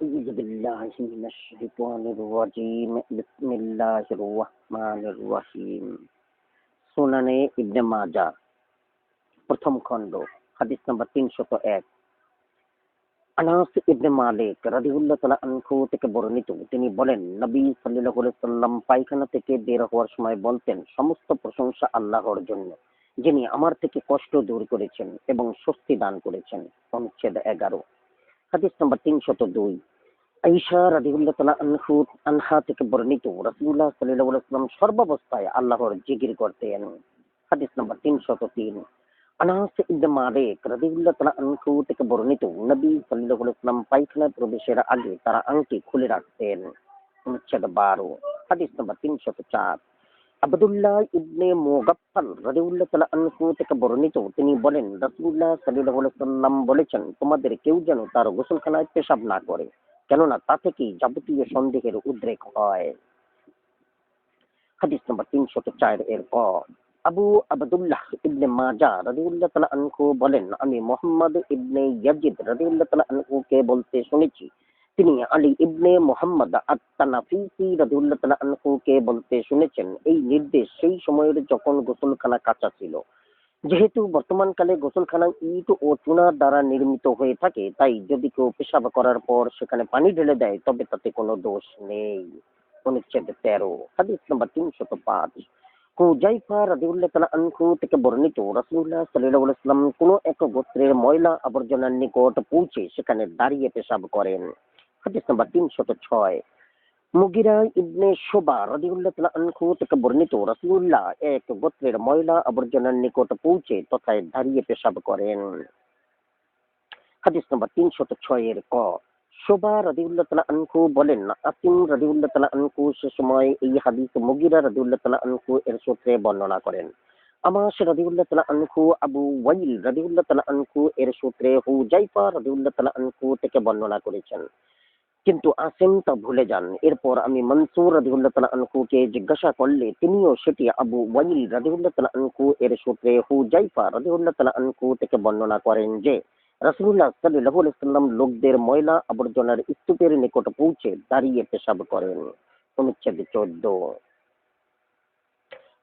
أعوذ بالله من الشيطان الرجيم بسم الله الرحمن الرحيم সুনানে ইবনে মাজা প্রথম খণ্ড হাদিস নাম্বার 301 আনাস ইবনে মালিক রাদিয়াল্লাহু তাআলা আনহু থেকে বর্ণিত তিনি বলেন নবী সাল্লাল্লাহু আলাইহি সাল্লাম পায়খানা থেকে বের হওয়ার সময় বলতেন সমস্ত প্রশংসা আল্লাহর জন্য যিনি আমার থেকে কষ্ট দূর করেছেন এবং স্বস্তি দান করেছেন। অনুচ্ছেদ 11 হাদিস নাম্বার 302 আয়েশা রাদিয়াল্লাহু তাআলা আনহা থেকে বর্ণিত রাসূলুল্লাহ সাল্লাল্লাহু আলাইহি ওয়াসাল্লাম সর্বাবস্থায় আল্লাহর জিকির করতেন। হাদিস নাম্বার 303 আনাস ইবনে মালিক রাদিয়াল্লাহু তাআলা আনহু থেকে বর্ণিত নবী সাল্লাল্লাহু আলাইহি ওয়াসাল্লাম পায়খানায় প্রবেশের আগে তারা আংটি খুলে রাখতেন। অনুচ্ছেদ 12 হাদিস নাম্বার 304 আব্দুল্লাহ ইবনে মুগাফফাল রাদিয়াল্লাহু তাআলা আনহু থেকে বর্ণিত তিনি বলেন রাসূলুল্লাহ সাল্লাল্লাহু আলাইহি ওয়াসাল্লাম বলেছেন তোমাদের কেউ যেন তার গোসলখানায় পেশাব না করে, কেননা তা থেকেই যাবতীয় সন্দেহের উদ্রেক হয়। হাদিস নম্বর 304 এর ক আবু আবদুল্লাহ ইবনে মাজা রাদিয়াল্লাহু তাআলা আনহু বলেন আমি মুহাম্মদ ইবনে ইয়াজিদ রাদিয়াল্লাহু তাআলা আনহুকে বলতে শুনেছি, তিনি আলী ইবনে মুহাম্মদ আত-তানাফিসি রাদিয়াল্লাহু তাআলা আনহুকে বলতে শুনেছেন। এই নির্দেশ সেই সময়ের যখন গোসলখানা কাঁচা ছিল। যেহেতু বর্তমানকালে গোসলখানা ইট ও চুনা দ্বারা নির্মিত হয়ে থাকে, তাই যদি কেউ পেশাব করার পর সেখানে পানি ঢেলে দেয় তবে তাতে কোনো দোষ নেই। অনুচ্ছেদ 13 হাদিস নম্বর 305 হুযায়ফা রাদিয়াল্লাহু তাআলা আনহু থেকে বর্ণিত রাসূলুল্লাহ সাল্লাল্লাহু আলাইহি ওয়াসাল্লাম কোন এক গোত্রের ময়লা আবর্জনার নিকট পৌঁছে সেখানে দাঁড়িয়ে পেশাব করেন। হাদিস নম্বর 306 মুগিরা ইবনে শুবা রাদিয়াল্লাহু তাআলা আনহু থেকে বর্ণিত রাসূলুল্লাহ এক গোত্রের ময়লা আবর্জনার নিকট পৌঁছে তথায় দাঁড়িয়ে পেশাব করেন। হাদিস নম্বর 306 এর ক শুবা রাদিয়াল্লাহু তাআলা আনহু বলেন আসিম রাদিয়াল্লাহু তাআলা আনহু সে সময় এই হাদিস মুগিরা রাদিয়াল্লাহু তাআলা আনহু এর সূত্রে বর্ণনা করেন। আমাস রাদিয়াল্লাহু তাআলা আনহু আবু ওয়াইল রাদিয়াল্লাহু তাআলা আনহু এর সূত্রে হুযায়ফা রাদিয়াল্লাহু তাআলা আনহু থেকে বর্ণনা করেছেন, কিন্তু আসিম তা ভুলে যান। এরপর আমি মনসুর রাদিয়াল্লাহু তাআলা আনহুকে জিজ্ঞাসা করলে তিনিও সেটি আবু ওয়াইল রাদিয়াল্লাহু তাআলা আনহু এর সূত্রে হুযায়ফা রাদিয়াল্লাহু তাআলা আনহু থেকে বর্ণনা করেন যে রাসূলুল্লাহ সাল্লাল্লাহু আলাইহি ওয়াসাল্লাম লোকদের ময়লা আবর্জনার স্তূপের নিকট পৌঁছে দাঁড়িয়ে পেশাব করেন। অনুচ্ছেদ 14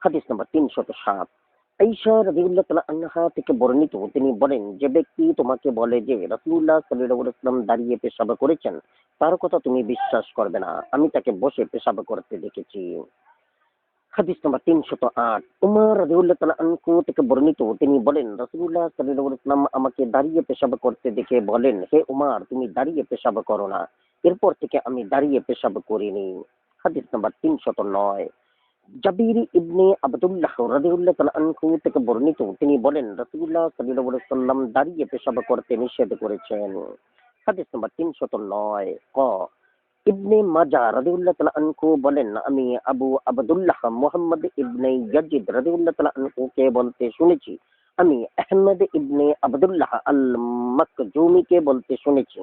হাদিস নম্বর 307 আয়েশা রাদিয়াল্লাহু তাআলা আনহা থেকে বর্ণিত তিনি বলেন যে ব্যক্তি তোমাকে বলে যে রাসূলুল্লাহ সাল্লাল্লাহু আলাইহি ওয়াসাল্লাম দাঁড়িয়ে পেশাব করেছেন তার কথা তুমি বিশ্বাস করবে না, আমি তাকে বসে পেশাব করতে দেখেছি। হাদিস নম্বর 308 উমর রাদিয়াল্লাহু তাআলা আনহু থেকে বর্ণিত তিনি বলেন রাসূলুল্লাহ সাল্লাল্লাহু আলাইহি ওয়াসাল্লাম আমাকে দাঁড়িয়ে পেশাব করতে দেখে বলেন হে উমর তুমি দাঁড়িয়ে পেশাব করো না। এরপর থেকে আমি দাঁড়িয়ে পেশাব করিনি। হাদিস নম্বর 309 জাবির ইবনে আব্দুল্লাহ রাদিয়াল্লাহু তাআলা আনহু থেকে বর্ণিত তিনি বলেন রাসূলুল্লাহ সাল্লাল্লাহু আলাইহি ওয়াসাল্লাম দাঁড়িয়ে পেশাব করতে নিষেধ করেছেন। হাদিস নম্বর 309 ক ইবনে মাজা রাদিয়াল্লাহু তাআলা আনহু বলেন আমি আবু আবদুল্লাহ মুহাম্মদ ইবনে ইয়াজিদ রাদিয়াল্লাহু তাআলা আনহুকে বলতে শুনেছি, আমি আহমদ ইবনে আব্দুল্লাহ আল মাকজুমিকে বলতে শুনেছি,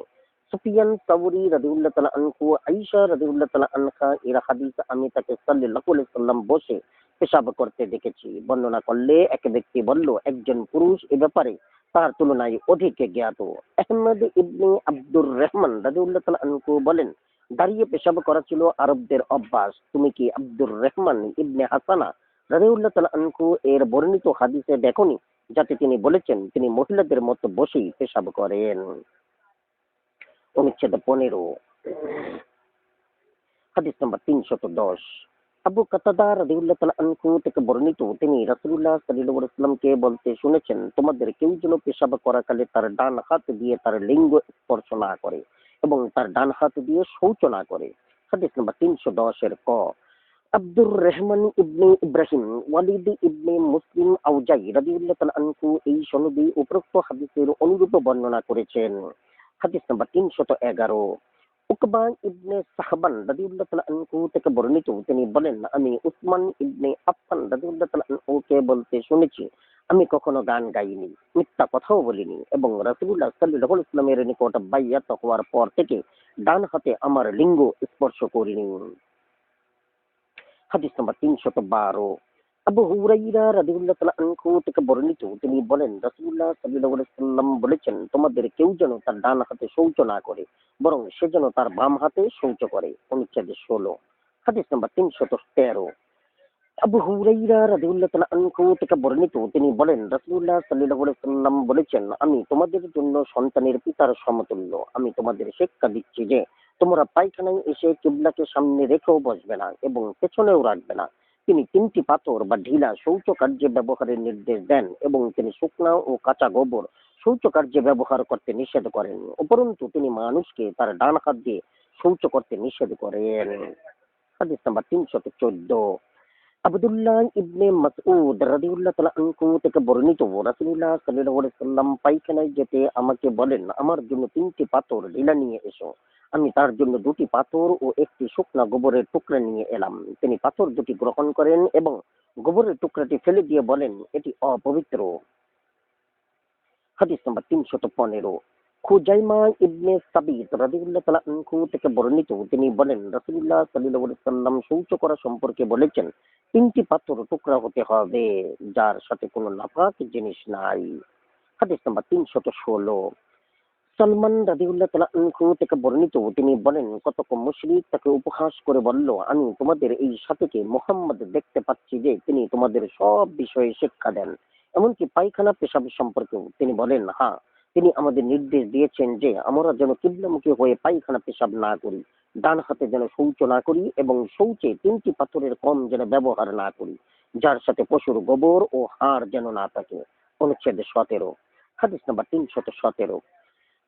সুফিয়ান সাউরি রাদিয়াল্লাহু তাআলা আনহু আয়েশা রাদিয়াল্লাহু তাআলা আনহা এর হাদিস আমি তাকে সাল্লাল্লাহু আলাইহি সাল্লাম বসে পেশাব করতে দেখেছি। বর্ণনা করলে এক ব্যক্তি বলল একজন পুরুষ এ ব্যাপারে তার তুলনায় অধিক জ্ঞাত। আহমদ ইবনে আব্দুর রহমান রাদিয়াল্লাহু তাআলা আনহু বলেন দাঁড়িয়ে পেশাব করা ছিল আরবদের অভ্যাস। তুমি কি আব্দুর রহমান ইবনে হাসানা রাদিয়াল্লাহু তাআলা আনহু এর বর্ণিত হাদিসে দেখনি যাতে তিনি বলেছেন তিনি মহিলাদের মতো বসেই পেশাব করেন। অনুচ্ছেদ 15 হাদিস নম্বর 310 আবু কাতাদা রাদিয়াল্লাহু তাআলা আনহু থেকে বর্ণিত তিনি রাসূলুল্লাহ সাল্লাল্লাহু আলাইহি ওয়াসাল্লামকে বলতে শুনেছেন তোমাদের কেউ যেন পেশাব করাকালে তার ডান হাত দিয়ে তার লিঙ্গ স্পর্শ না করে এবং তার ডান হাত দিয়ে শৌচ না করে। হাদিস নম্বর 310 এর ক আব্দুর রহমান ইবনে ইব্রাহিম ওয়ালিদ ইবনে মুসলিম আউজাই রাদিয়াল্লাহু তাআলা আনহু এই সনদে উপরোক্ত হাদিসের অনুরূপ বর্ণনা করেছেন। হাদিস নম্বর 311 উকবা ইবনে সাহবান রাদিয়াল্লাহু তাআলা আনহু থেকে বর্ণিত তিনি বলেন আমি উসমান ইবনে আফফান রাদিয়াল্লাহু তাআলা আনহুকে বলতে শুনেছি, আমি কখনো গান গাইনি, মিথ্যা কথাও বলিনি এবং রাসূলুল্লাহ সাল্লাল্লাহু আলাইহি ওয়াসাল্লামের নিকট বাইয়াত হওয়ার পর থেকে ডান হাতে আমার লিঙ্গ স্পর্শ করিনি। হাদিস নম্বর 312 আবু হুরাইরা রাদিয়াল্লাহু তাআলা আনহু থেকে বর্ণিত, তিনি বলেন রাসূলুল্লাহ সাল্লাল্লাহু আলাইহি সাল্লাম বলেছেন, তোমাদের কেউ যেন তার ডান হাতে শৌচ না করে, বরং সে যেন তার বাম হাতে শৌচ করে। অনুচ্ছেদ 16। হাদিস নাম্বার 313। আবু হুরাইরা রাদিয়াল্লাহু তাআলা আনহু থেকে বর্ণিত, তিনি বলেন রাসূলুল্লাহ সাল্লাল্লাহু আলাইহি সাল্লাম বলেছেন, আমি তোমাদের জন্য সন্তানের পিতার সমতুল্য। আমি তোমাদের শিক্ষা দিচ্ছি যে তোমরা পায়খানায় এসে কিবলাকে সামনে রেখেও বসবে না এবং পেছনেও রাখবে না। তিনি 3টি পাথর বা ঢিলা শৌচ কার্যে ব্যবহারের নির্দেশ দেন এবং তিনি শুকনা ও কাঁচা গোবর শৌচ কার্যে ব্যবহার করতে নিষেধ করেন। উপরন্তু তিনি মানুষকে তার ডান হাত দিয়ে শৌচ করতে নিষেধ করেন। হাদিস নাম্বার 314। আব্দুল্লাহ ইবনে মাসউদ রাদিয়াল্লাহু তাআলা আনহু থেকে বর্ণিত, রাসূলুল্লাহ সাল্লাল্লাহু আলাইহি সাল্লাম পায়খানায় যেতে আমাকে বলেন, আমার জন্য 3টি পাথর ঢিলা নিয়ে এসো। আমি তার জন্য 2টি পাথর ও একটি শুকনা গোবরের টুকরা নিয়ে এলাম। তিনি পাথর দুটি গ্রহণ করেন এবং গোবরের টুকরাটি ফেলে দিয়ে বলেন, এটি অপবিত্র। হাদিস নাম্বার 315। খুজাইমা ইবনে সাবিত রাদিয়াল্লাহু তাআলা আনহু থেকে বর্ণিত, তিনি বলেন রাসূলুল্লাহ সাল্লাল্লাহু আলাইহি সাল্লাম শৌচ করা সম্পর্কে বলেছেন, 3টি পাথর টুকরা হতে হবে যার সাথে কোনো নাপাক জিনিস নাই। হাদিস নাম্বার 316। সালমান রাদিয়াল্লাহু তাআলা আনহু থেকে বর্ণিত, তিনি বলেন কতক মুশরিক তাকে উপহাস করে বলল, আমি তোমাদের এই সাথীকে মুহাম্মদ দেখতে পাচ্ছি যে তিনি তোমাদের সব বিষয়ে শিক্ষা দেন, এমনকি পায়খানা পেশাব সম্পর্কেও। তিনি বলেন, হ্যাঁ, তিনি আমাদের নির্দেশ দিয়েছেন যে আমরা যেন কিবলামুখী হয়ে পায়খানা পেশাব না করি, ডান হাতে যেন শৌচ না করি এবং শৌচে 3টি পাথরের কম যেন ব্যবহার না করি, যার সাথে পশুর গোবর ও হাড় যেন না থাকে। অনুচ্ছেদ 17। হাদিস নাম্বার 317।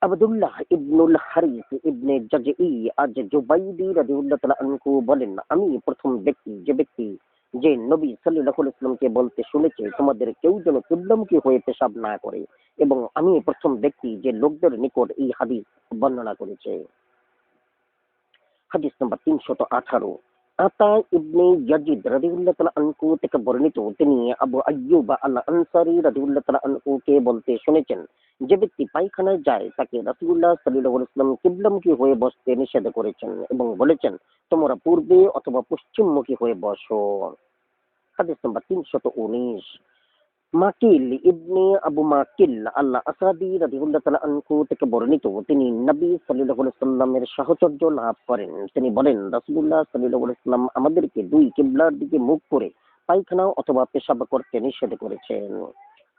আবদুল্লাহ ইবনুল হারিস ইবনে জাজঈ আজ জুবাইদি রাদিয়াল্লাহু তাআলা আনহু বলেন, আমি প্রথম ব্যক্তি যে নবী সাল্লাল্লাহু আলাইহি ওয়াসাল্লামকে বলতে শুনেছে, তোমাদের কেউ যেন কিবলামুখী হয়ে পেশাব না করে, এবং আমি প্রথম ব্যক্তি যে লোকদের নিকট এই হাদিস বর্ণনা করেছে। হাদিস নাম্বার 318। আতা ইবনে ইয়াজিদ রাদিয়াল্লাহু তাআলা আনহু থেকে বর্ণিত, তিনি আবু আইয়ুব আল আনসারী রাদিয়াল্লাহু তাআলা আনহুকে বলতে শুনেছেন, যে ব্যক্তি পায়খানায় যায় তাকে রাসূলুল্লাহ সাল্লাল্লাহু আলাইহি ওয়াসাল্লাম কিবলামুখী হয়ে বসতে নিষেধ করেছেন এবং বলেছেন, তোমরা পূর্বে অথবা পশ্চিমমুখী হয়ে বসো। হাদিস নাম্বার 319। মাকিল ইবনে আবু মাকিল আল্লাহ আসাদি রাদিয়াল্লাহু তাআলা আনহু থেকে বর্ণিত, তিনি নবী সাল্লাল্লাহু আলাইহি সাল্লামের সাহচর্য লাভ করেন। তিনি বলেন রাসূলুল্লাহ সাল্লাল্লাহু আলাইহি সাল্লাম আমাদেরকে দুই কিবলার দিকে মুখ করে পায়খানা অথবা পেশাব করতে নিষেধ করেছেন।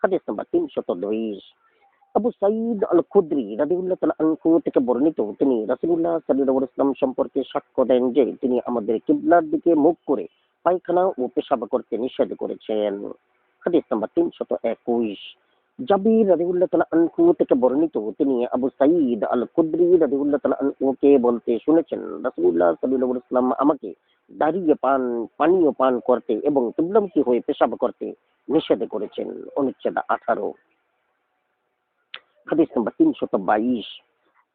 হাদিস নাম্বার 320। আবু সাঈদ আল খুদরি রাদিয়াল্লাহু তাআলা আনহু থেকে বর্ণিত, তিনি রাসূলুল্লাহ সাল্লাল্লাহু আলাইহি ওয়াসাল্লাম সম্পর্কে সাক্ষ্য দেন যে তিনি আমাদের কিবলার দিকে মুখ করে পায়খানা ও পেশাব করতে নিষেধ করেছেন। হাদিস নাম্বার 321। জাবির রাদিয়াল্লাহু তাআলা আনহু থেকে বর্ণিত, তিনি আবু সাঈদ আল খুদরি রাদিয়াল্লাহু তাআলা আনহুকে বলতে শুনেছেন, রাসূলুল্লাহ সাল্লাল্লাহু আলাইহি ওয়াসাল্লাম আমাকে দাঁড়িয়ে পানীয় পান করতে এবং কিবলামুখী হয়ে পেশাব করতে নিষেধ করেছেন। অনুচ্ছেদ 18। হাদিস নাম্বার 322।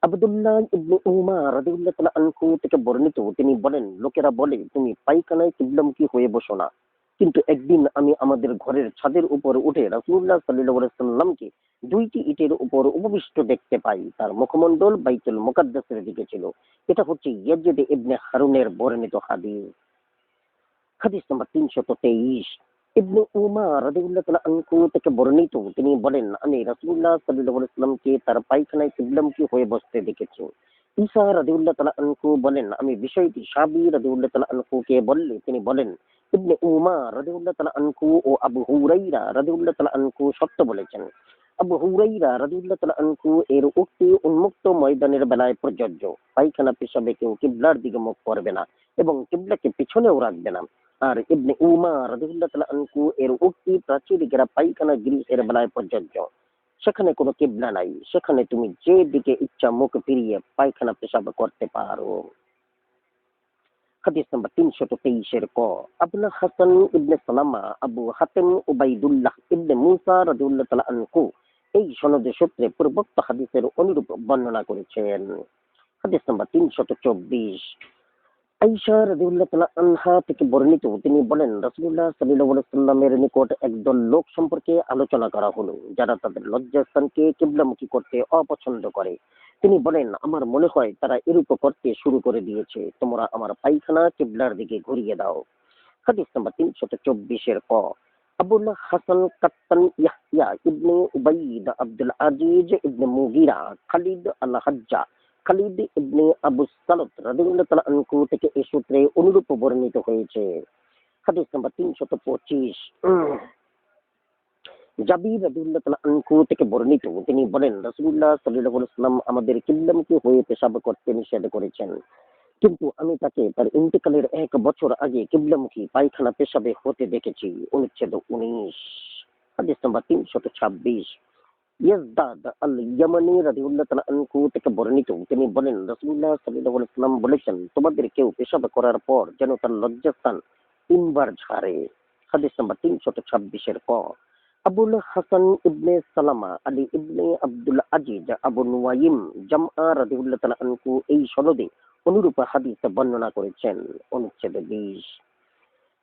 আব্দুল্লাহ ইবনে উমার রাদিয়াল্লাহু তাআলা আনহু থেকে বর্ণিত, তিনি বলেন, লোকেরা বলে তুমি পায়খানায় কিবলামুখী হয়ে বসো না, কিন্তু একদিন আমি আমাদের ঘরের ছাদের উপর উঠে রাসূলুল্লাহ সাল্লাল্লাহু আলাইহি সাল্লামকে 2টি ইটের উপর উপবিষ্ট দেখতে পাই। তার মুখমণ্ডল বাইতুল মুকাদ্দাসের দিকে ছিল। এটা হচ্ছে ইয়াজিদ ইবনে হারুনের বর্ণিত হাদিস। হাদিস নাম্বার 323। ইবনে উমার রাদিয়াল্লাহু তাআলা আনহু থেকে বর্ণিত, তিনি বলেন, আমি রাসূলুল্লাহ সাল্লাল্লাহু আলাইহি ওয়াসাল্লামকে তার পায়খানায় কিবলামুখী হয়ে বসতে দেখেছি। ঈসা রাদিয়াল্লাহু তাআলা আনহু বলেন, আমি বিষয়টি সাবি রাদিয়াল্লাহু তাআলা আনহুকে বললে তিনি বলেন, ইবনে উমার রাদিয়াল্লাহু তাআলা আনহু ও আবু হুরাইরা রাদিয়াল্লাহু তাআলা আনহু সত্য বলেছেন। আবু হুরাইরা রাদিয়াল্লাহু তাআলা আনহু এর উক্তি উন্মুক্ত ময়দানের বেলায় প্রযোজ্য। পায়খানা পেশাবে কেউ কিবলার দিকে মুখ করবে না এবং কিবলাকে পিছনেও রাখবে না। আর ইবনে উমার রাদিয়াল্লাহু তাআলা আনহু এর উক্তি প্রাচীর ঘেরা পায়খানা গৃহের বেলায় প্রযোজ্য। সেখানে কোনো কিবলা নাই, সেখানে তুমি যে দিকে ইচ্ছা মুখ ফিরিয়ে পায়খানা পেশাব করতে পারো। হাদিস নাম্বার 323 ক। আবুল হাসান ইবনে সালামা আবু হাতেম উবাইদুল্লাহ ইবনে মুসা রাদিয়াল্লাহু তাআলা আনহু এই সনদের সূত্রে পূর্বোক্ত হাদিসের অনুরূপ বর্ণনা করেছেন। হাদিস নাম্বার 324। আয়েশা রাদিয়াল্লাহু তাআলা আনহা থেকে বর্ণিত, তিনি বলেন রাসূলুল্লাহ সাল্লাল্লাহু আলাইহি ওয়াসাল্লামের নিকট একদল লোক সম্পর্কে আলোচনা করা হলো, যারা তাদের লজ্জাস্থানকে কিবলামুখী করতে অপছন্দ করে। তিনি বলেন, আমার মনে হয় তারা এরূপ করতে শুরু করে দিয়েছে, তোমরা আমার পায়খানা কিবলার দিকে ঘুরিয়ে দাও। হাদিস নাম্বার 324 ক। আবুল হাসান কাত্তান ইয়াহইয়া ইবনে উবাইদ আব্দুল আজিজ ইবনে মুগিরা খালিদ আল হাজ্জা খালিদ ইবনে আবু সালত রাদিয়াল্লাহু তাআলা আনহু থেকে এই সূত্রে অনুরূপ বর্ণিত হয়েছে। হাদিস নাম্বার 325। জাবির রাদিয়াল্লাহু তাআলা আনহু থেকে বর্ণিত, তিনি বলেন রাসূলুল্লাহ সাল্লাল্লাহু আলাইহি ওয়াসাল্লাম আমাদের কিবলামুখী হয়ে পেশাব করতে নিষেধ করেছেন, কিন্তু আমি তাকে তার ইন্তেকালের 1 বছর আগে কিবলামুখী পায়খানা পেশাবে হতে দেখেছি। অনুচ্ছেদ 19। হাদিস নাম্বার 326। ইয়াজদাদ আল ইয়ামানি রাদিয়াল্লাহু তাআলা আনহু থেকে বর্ণিত, তিনি বলেন রাসূলুল্লাহ সাল্লাল্লাহু আলাইহি ওয়াসাল্লাম বলেছেন, তোমাদের কেউ পেশাব করার পর যেন তার লজ্জাস্থান 3 বার ঝাড়ে। হাদিস নাম্বার 326 ক। আবুল হাসান ইবনে সালামা আলী ইবনে আব্দুল আজিজ আবু নুয়াইম জামআ রাদিয়াল্লাহু তাআলা আনহু এই সনদে অনুরূপ হাদিস বর্ণনা করেছেন। অনুচ্ছেদ 20।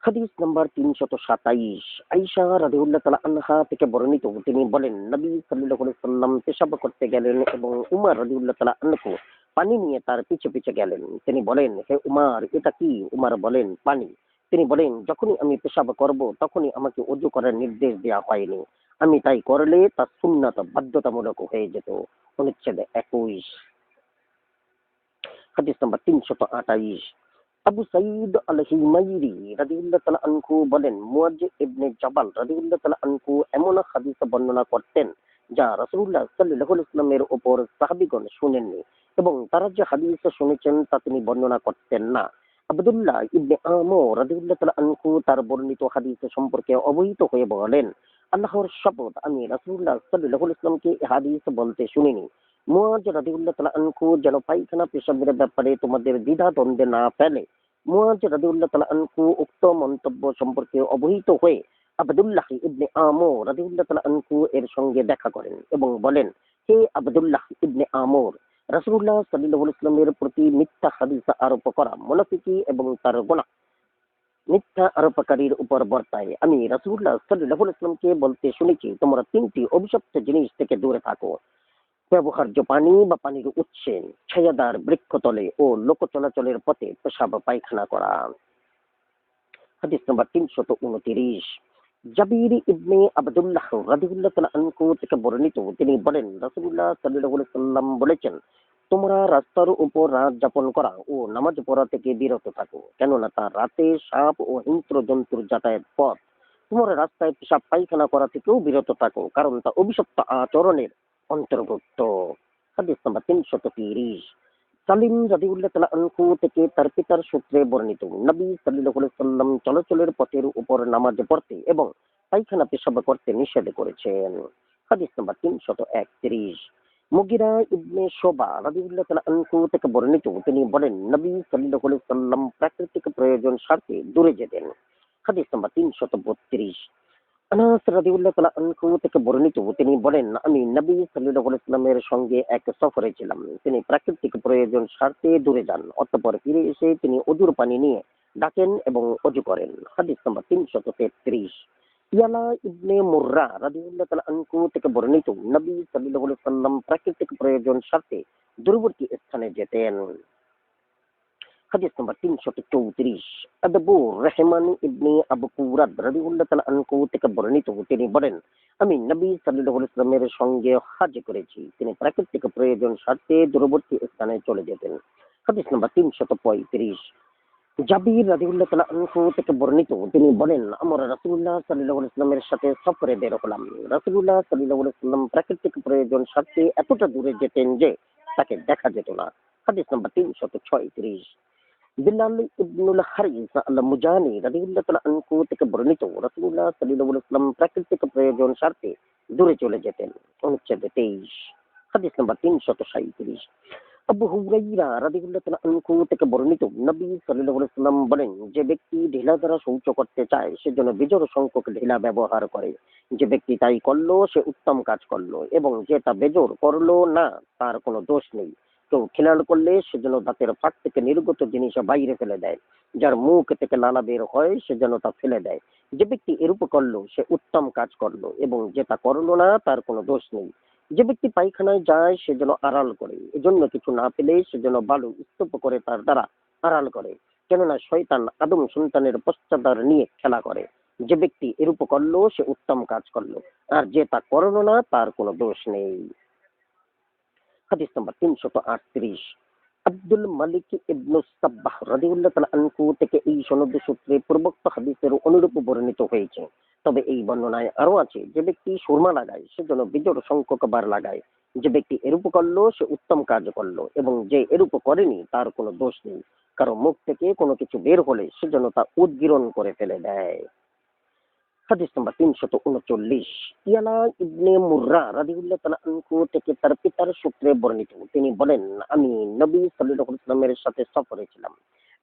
হাদিস নাম্বার 327। আয়েশা রাদিয়াল্লাহু তাআলা আনহা থেকে বর্ণিত, তিনি বলেন নবী সাল্লাল্লাহু আলাইহি সাল্লাম পেশাব করতে গেলেন এবং উমর রাদিয়াল্লাহু তাআলা আনহু পানি নিয়ে তার পিছে পিছে গেলেন। তিনি বলেন, হে উমর, এটা কি? উমর বলেন, পানি। তিনি বলেন, যখনই আমি পেশাব করব তখনই আমাকে ওযু করার নির্দেশ দেওয়া হয়নি, আমি তাই করলে তা সুন্নাত বাধ্যতামূলক হয়ে যেত। অনুচ্ছেদ 21। হাদিস নাম্বার 328। আবু সাঈদ আল হিমায়রি রাদিয়াল্লাহু তাআলা আনহু বলেন, মুয়াজ ইবনে জাবাল রাদিয়াল্লাহু তাআলা আনহু এমন হাদিস বর্ণনা করতেন যা রাসূলুল্লাহ সাল্লাল্লাহু আলাইহি ওয়াসাল্লামের উপর সাহাবীগণ শুনেননি, এবং তারা যে হাদিস শুনেছেন তা তিনি বর্ণনা করতেন না। আব্দুল্লাহ ইবনে আমর রাদিয়াল্লাহু তাআলা আনহু তার বর্ণিত হাদিস সম্পর্কে অবহিত হয়ে বলেন, আল্লাহর শপথ, আমি রাসূলুল্লাহ সাল্লাল্লাহু আলাইহি ওয়াসাল্লামকে এই হাদিস বলতে শুনিনি। মুয়াজ রাদিয়াল্লাহু তাআলা আনহু যেন পায়খানা পেশাবের ব্যাপারে তোমাদের দ্বিধা দ্বন্দ্বে না ফেলে, মুয়াজ রাদিয়াল্লাহু তাআলা আনহু উক্ত মন্তব্য সম্পর্কে অবহিত হয়ে আব্দুল্লাহ ইবনে আমর রাদিয়াল্লাহু তাআলা আনহু এর সঙ্গে দেখা করেন এবং বলেন, হে আব্দুল্লাহ ইবনে আমর, রাসূলুল্লাহ সাল্লাল্লাহু আলাইহি ওয়াসাল্লামের প্রতি মিথ্যা হাদিস আরোপ করা মুনাফিকি এবং তার গুনাহ মিথ্যা আরোপকারীর উপর বর্তায়। আমি রাসূলুল্লাহ সাল্লাল্লাহু আলাইহি ওয়াসাল্লামকে বলতে শুনেছি, তোমরা 3টি অভিশপ্ত জিনিস থেকে দূরে থাকো: ব্যবহার্য পানি বা পানির উৎসে, ছায়াদার বৃক্ষতলে ও লোক চলাচলের পথে পেশাব পায়খানা করা। হাদিস নাম্বার 329। জাবির ইবনে আব্দুল্লাহ রাদিয়াল্লাহু তাআলা আনহু থেকে বর্ণিত, তিনি বলেন রাসূলুল্লাহ সাল্লাল্লাহু আলাইহি ওয়াসাল্লাম বলেছেন, তোমরা রাস্তার উপর রাত যাপন করা ও নামাজ পড়া থেকে বিরত থাকো, কেননা তা রাতে সাপ ও হিংস্র জন্তুর যাতায়াত পথ। তোমরা রাস্তায় পেশাব পায়খানা করা থেকেও বিরত থাকো, কারণ তা অভিশপ্ত আচরণের অন্তর্ভুক্ত। হাদিস নাম্বার 330। সালিম রাদিয়াল্লাহু তাআলা আনহু থেকে তার পিতার সূত্রে বর্ণিত, নবী সাল্লাল্লাহু আলাইহি ওয়াসাল্লাম চলাচলের পথের উপর নামাজ পড়তে এবং পায়খানা পেশাব করতে নিষেধ করেছেন। হাদিস নাম্বার 331। মুগিরা ইবনে শোবা রাদিয়াল্লাহু তাআলা আনহু থেকে বর্ণিত, তিনি বলেন নবী সাল্লাল্লাহু আলাইহি ওয়াসাল্লাম প্রাকৃতিক প্রয়োজন স্বার্থে দূরে যেতেন। হাদিস নাম্বার 332। আনাস রাদিয়াল্লাহু তাআলা আনহু থেকে বর্ণিত, তিনি বলেন, আমি নবী সাল্লাল্লাহু আলাইহি ওয়াসাল্লামের সঙ্গে এক সফরে ছিলাম। তিনি প্রাকৃতিক প্রয়োজন স্বার্থে দূরে যান, অতঃপর ফিরে এসে তিনি ওযুর পানি নিয়ে ডাকেন এবং ওযু করেন। হাদিস নাম্বার 333। ইয়ালা ইবনে মুররা রাদিয়াল্লাহু তাআলা আনহু থেকে বর্ণিত, নবী সাল্লাল্লাহু আলাইহি ওয়াসাল্লাম প্রাকৃতিক প্রয়োজন স্বার্থে দূরবর্তী স্থানে যেতেন। হাদিস নাম্বার 334। আবু রহমান ইবনে আবু কুরাব রাদিয়াল্লাহু তাআলা আনহু থেকে বর্ণিত, তিনি বলেন, আমি নবী সাল্লাল্লাহু আলাইহি ওয়াসাল্লামের সঙ্গে হজ করেছি। তিনি প্রাকৃতিক প্রয়োজন স্বার্থে দূরবর্তী স্থানে চলে যেতেন। হাদিস নাম্বার 335। জাবির রাদিয়াল্লাহু তাআলা আনহু থেকে বর্ণিত, তিনি বলেন, আমরা রাসূলুল্লাহ সাল্লাল্লাহু আলাইহি ওয়াসাল্লামের সাথে সফরে বের হলাম। রাসূলুল্লাহ সাল্লাল্লাহু আলাইহি ওয়াসাল্লাম প্রাকৃতিক প্রয়োজন স্বার্থে এতটা দূরে যেতেন যে তাকে দেখা যেত না। হাদিস নাম্বার 336। বিল্লাল ইবনুল হারিস আল মুজানি রাদিয়াল্লাহু তাআলা আনহু থেকে বর্ণিত, রাসূলুল্লাহ সাল্লাল্লাহু আলাইহি ওয়াসাল্লাম প্রাকৃতিক প্রয়োজন স্বার্থে দূরে চলে যেতেন। অনুচ্ছেদ 23। হাদিস নাম্বার 337। আবু হুরায়রা রাদিয়াল্লাহু তাআলা আনহু থেকে বর্ণিত, নবী সাল্লাল্লাহু আলাইহি ওয়াসাল্লাম বলেন, যে ব্যক্তি ঢিলা দ্বারা শৌচ করতে চায় সে যেন বেজোড় সংখ্যক ঢিলা ব্যবহার করে। যে ব্যক্তি তাই করলো সে উত্তম কাজ করলো, এবং যে তা বেজোড় করলো না তার কোনো দোষ নেই। কেউ খেয়াল করলে সে যেন দাঁতের ফাঁক থেকে নির্গত জিনিস বাইরে ফেলে দেয়, যার মুখ থেকে লালা বের হয় সে যেন তা ফেলে দেয়। যে ব্যক্তি এরূপ করলো সে উত্তম কাজ করলো, এবং যে তা করলো না তার কোনো দোষ নেই। যে ব্যক্তি পায়খানায় যায় সে যেন আড়াল করে, এজন্য কিছু না পেলে সে যেন বালু স্তূপ করে তার দ্বারা আড়াল করে। কেননা শয়তান আদম সন্তানের পশ্চাদ্ধার নিয়ে খেলা করে। যে ব্যক্তি এরূপ করলো সে উত্তম কাজ করলো, আর যে তা করলো না তার কোনো দোষ নেই। হাদিস নাম্বার 338। আব্দুল মালিক ইবনু সাব্বাহ রাদিয়াল্লাহু তাআলা আনহু থেকে এই সনদ সূত্রে পূর্বোক্ত হাদিসের অনুরূপ বর্ণিত হয়েছে। তবে এই বর্ণনায় আরো আছে, যে ব্যক্তি সুরমা লাগায় সে যেন বিজোড় সংখ্যক বার লাগায়। যে ব্যক্তি এরূপ করলো সে উত্তম কাজ করলো, এবং যে এরূপ করেনি তার কোনো দোষ নেই। কারো মুখ থেকে কোনো কিছু বের হলে সে যেন তা উদ্গীরণ করে ফেলে দেয়। হাদিস নাম্বার 339। ইয়ালা ইবনে মুররা রাদিয়াল্লাহু তাআলা আনহু থেকে তার পিতার সূত্রে বর্ণিত, তিনি বলেন, আমি নবী সাল্লাল্লাহু আলাইহি ওয়াসাল্লামের সাথে সফরে ছিলাম।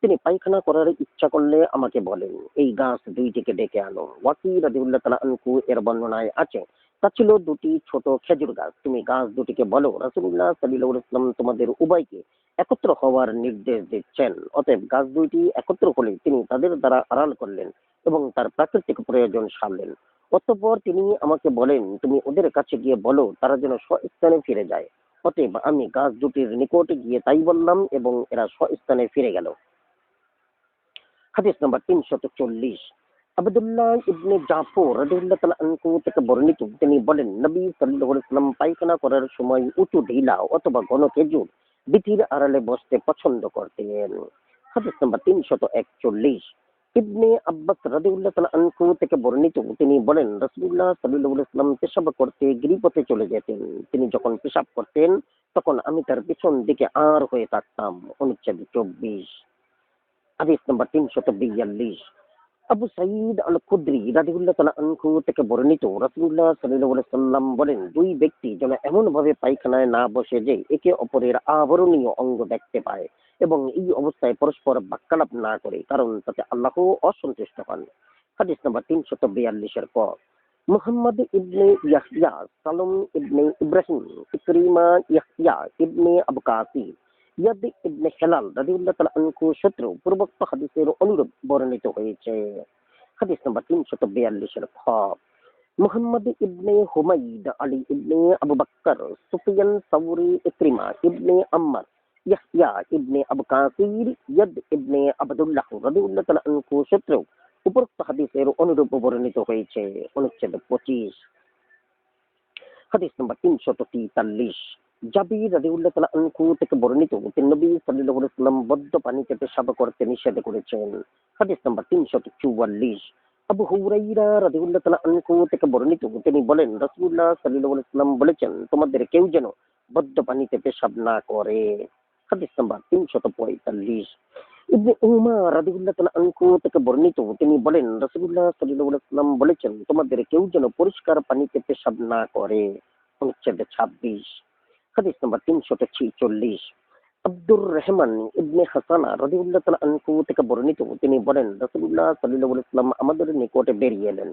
তিনি পায়খানা করার ইচ্ছা করলে আমাকে বলেন, এই গাছ দুইটিকে ডেকে আনো। ওয়াকি রাদিয়াল্লাহু তাআলা আনহু এর বর্ণনায় আছে, তা ছিল দুটি ছোট খেজুর গাছ। তুমি গাছ দুটিকে বলো, রাসূলুল্লাহ সাল্লাল্লাহু আলাইহি ওয়াসাল্লাম তোমাদের উভয়কে একত্র হওয়ার নির্দেশ দিচ্ছেন। অতএব গাছ দুইটি একত্র হলে তিনি তাদের দ্বারা আড়াল করলেন এবং তার প্রাকৃতিক প্রয়োজন সারলেন। অতঃপর তিনি আমাকে বলেন, তুমি ওদের কাছে গিয়ে বলো তারা যেন স্বস্থানে ফিরে যায়। অতএব আমি গাছ দুটির নিকটে গিয়ে তাই বললাম এবং এরা স্বস্থানে ফিরে গেল। হাদিস নাম্বার 340। আব্দুল্লাহ ইবনে জাফর রাদিয়াল্লাহু তাআলা আনহু থেকে বর্ণিত, তিনি বলেন, নবী সাল্লাল্লাহু আলাইহি ওয়াসাল্লাম পায়খানা করার সময় উঁচু ঢিলা অথবা ঘন খেজুর বিথির আড়ালে বসতে পছন্দ করতেন। হাদিস নাম্বার 341। ইবনে আব্বাস রাদিয়াল্লাহু তাআলা আনহু থেকে বর্ণিত, তিনি বলেন, রাসূলুল্লাহ সাল্লাল্লাহু আলাইহি ওয়াসাল্লাম পেশাব করতে গিরিপথে চলে যেতেন। তিনি যখন পেশাব করতেন তখন আমি তার পিছন দিকে আর হয়ে থাকতাম। অনুচ্ছেদ 24। হাদিস নাম্বার 342। আবু সাঈদ আল খুদরি রাদিয়াল্লাহু তাআলা আনহু থেকে বর্ণিত, রাসূলুল্লাহ সাল্লাল্লাহু আলাইহি ওয়াসাল্লাম বলেন, দুই ব্যক্তি যেন এমন ভাবে পায়খানায় না বসে যে একে অপরের আবরণীয় অঙ্গ দেখতে পায়, এবং এই অবস্থায় পরস্পর বাক্যালাপ না করে, কারণ তাতে আল্লাহ অসন্তুষ্ট হন। হাদিস নাম্বার 342 এর ক। মুহাম্মদ ইবনে ইয়াহইয়া, সালম ইবনে ইব্রাহিম, ইকরিমা, ইয়াহইয়া ইবনে আবু কাসির, ইয়াদ ইবনে হেলাল রাদিয়াল্লাহু তাআলা আনহু সূত্র পূর্বোক্ত হাদিসের অনুরূপ বর্ণিত হয়েছে। হাদিস নাম্বার 342 এর খ। মুহাম্মদ ইবনে হুমাইদ, আলী ইবনে আবু বকর, সুফিয়ান সাউরি, ইকরিমা ইবনে আম্মার, ইয়াহইয়া ইবনে আবু কাসির, ইয়াদ ইবনে আবদুল্লাহ রাদিয়াল্লাহু তাআলা আনহু সূত্র উপরোক্ত হাদিসের অনুরূপ বর্ণিত হয়েছে। অনুচ্ছেদ 25। হাদিস নাম্বার 343। জাবির রাদিয়াল্লাহু তাআলা আনহু থেকে বর্ণিত, তিনি নবী সাল্লাল্লাহু আলাইহি ওয়াসাল্লাম বদ্ধ পানিতে পেশাব করতে নিষেধ করেছেন। হাদিস নাম্বার 344। আবু হুরায়রা রাদিয়াল্লাহু তাআলা আনহু থেকে বর্ণিত, তিনি বলেন, রাসূলুল্লাহ সাল্লাল্লাহু আলাইহি ওয়াসাল্লাম বলেছেন, তোমাদের কেউ যেন বদ্ধ পানিতে পেশাব না করে। হাদিস নাম্বার 345। ইবনে উমার রাদিয়াল্লাহু তাআলা আনহু থেকে বর্ণিত, তিনি বলেন, রাসূলুল্লাহ সাল্লাল্লাহু আলাইহি ওয়াসাল্লাম বলেছেন, তোমাদের কেউ যেন পরিষ্কার পানিতে পেশাব না করে। অনুচ্ছেদ 26। হাদিস নাম্বার 346। আব্দুর রহমান ইবনে হাসানা রাদিয়াল্লাহু তাআলা আনহু থেকে বর্ণিত, তিনি বলেন, রাসূলুল্লাহ সাল্লাল্লাহু আলাইহি ওয়াসাল্লাম আমাদের নিকটে বেরিয়ে এলেন।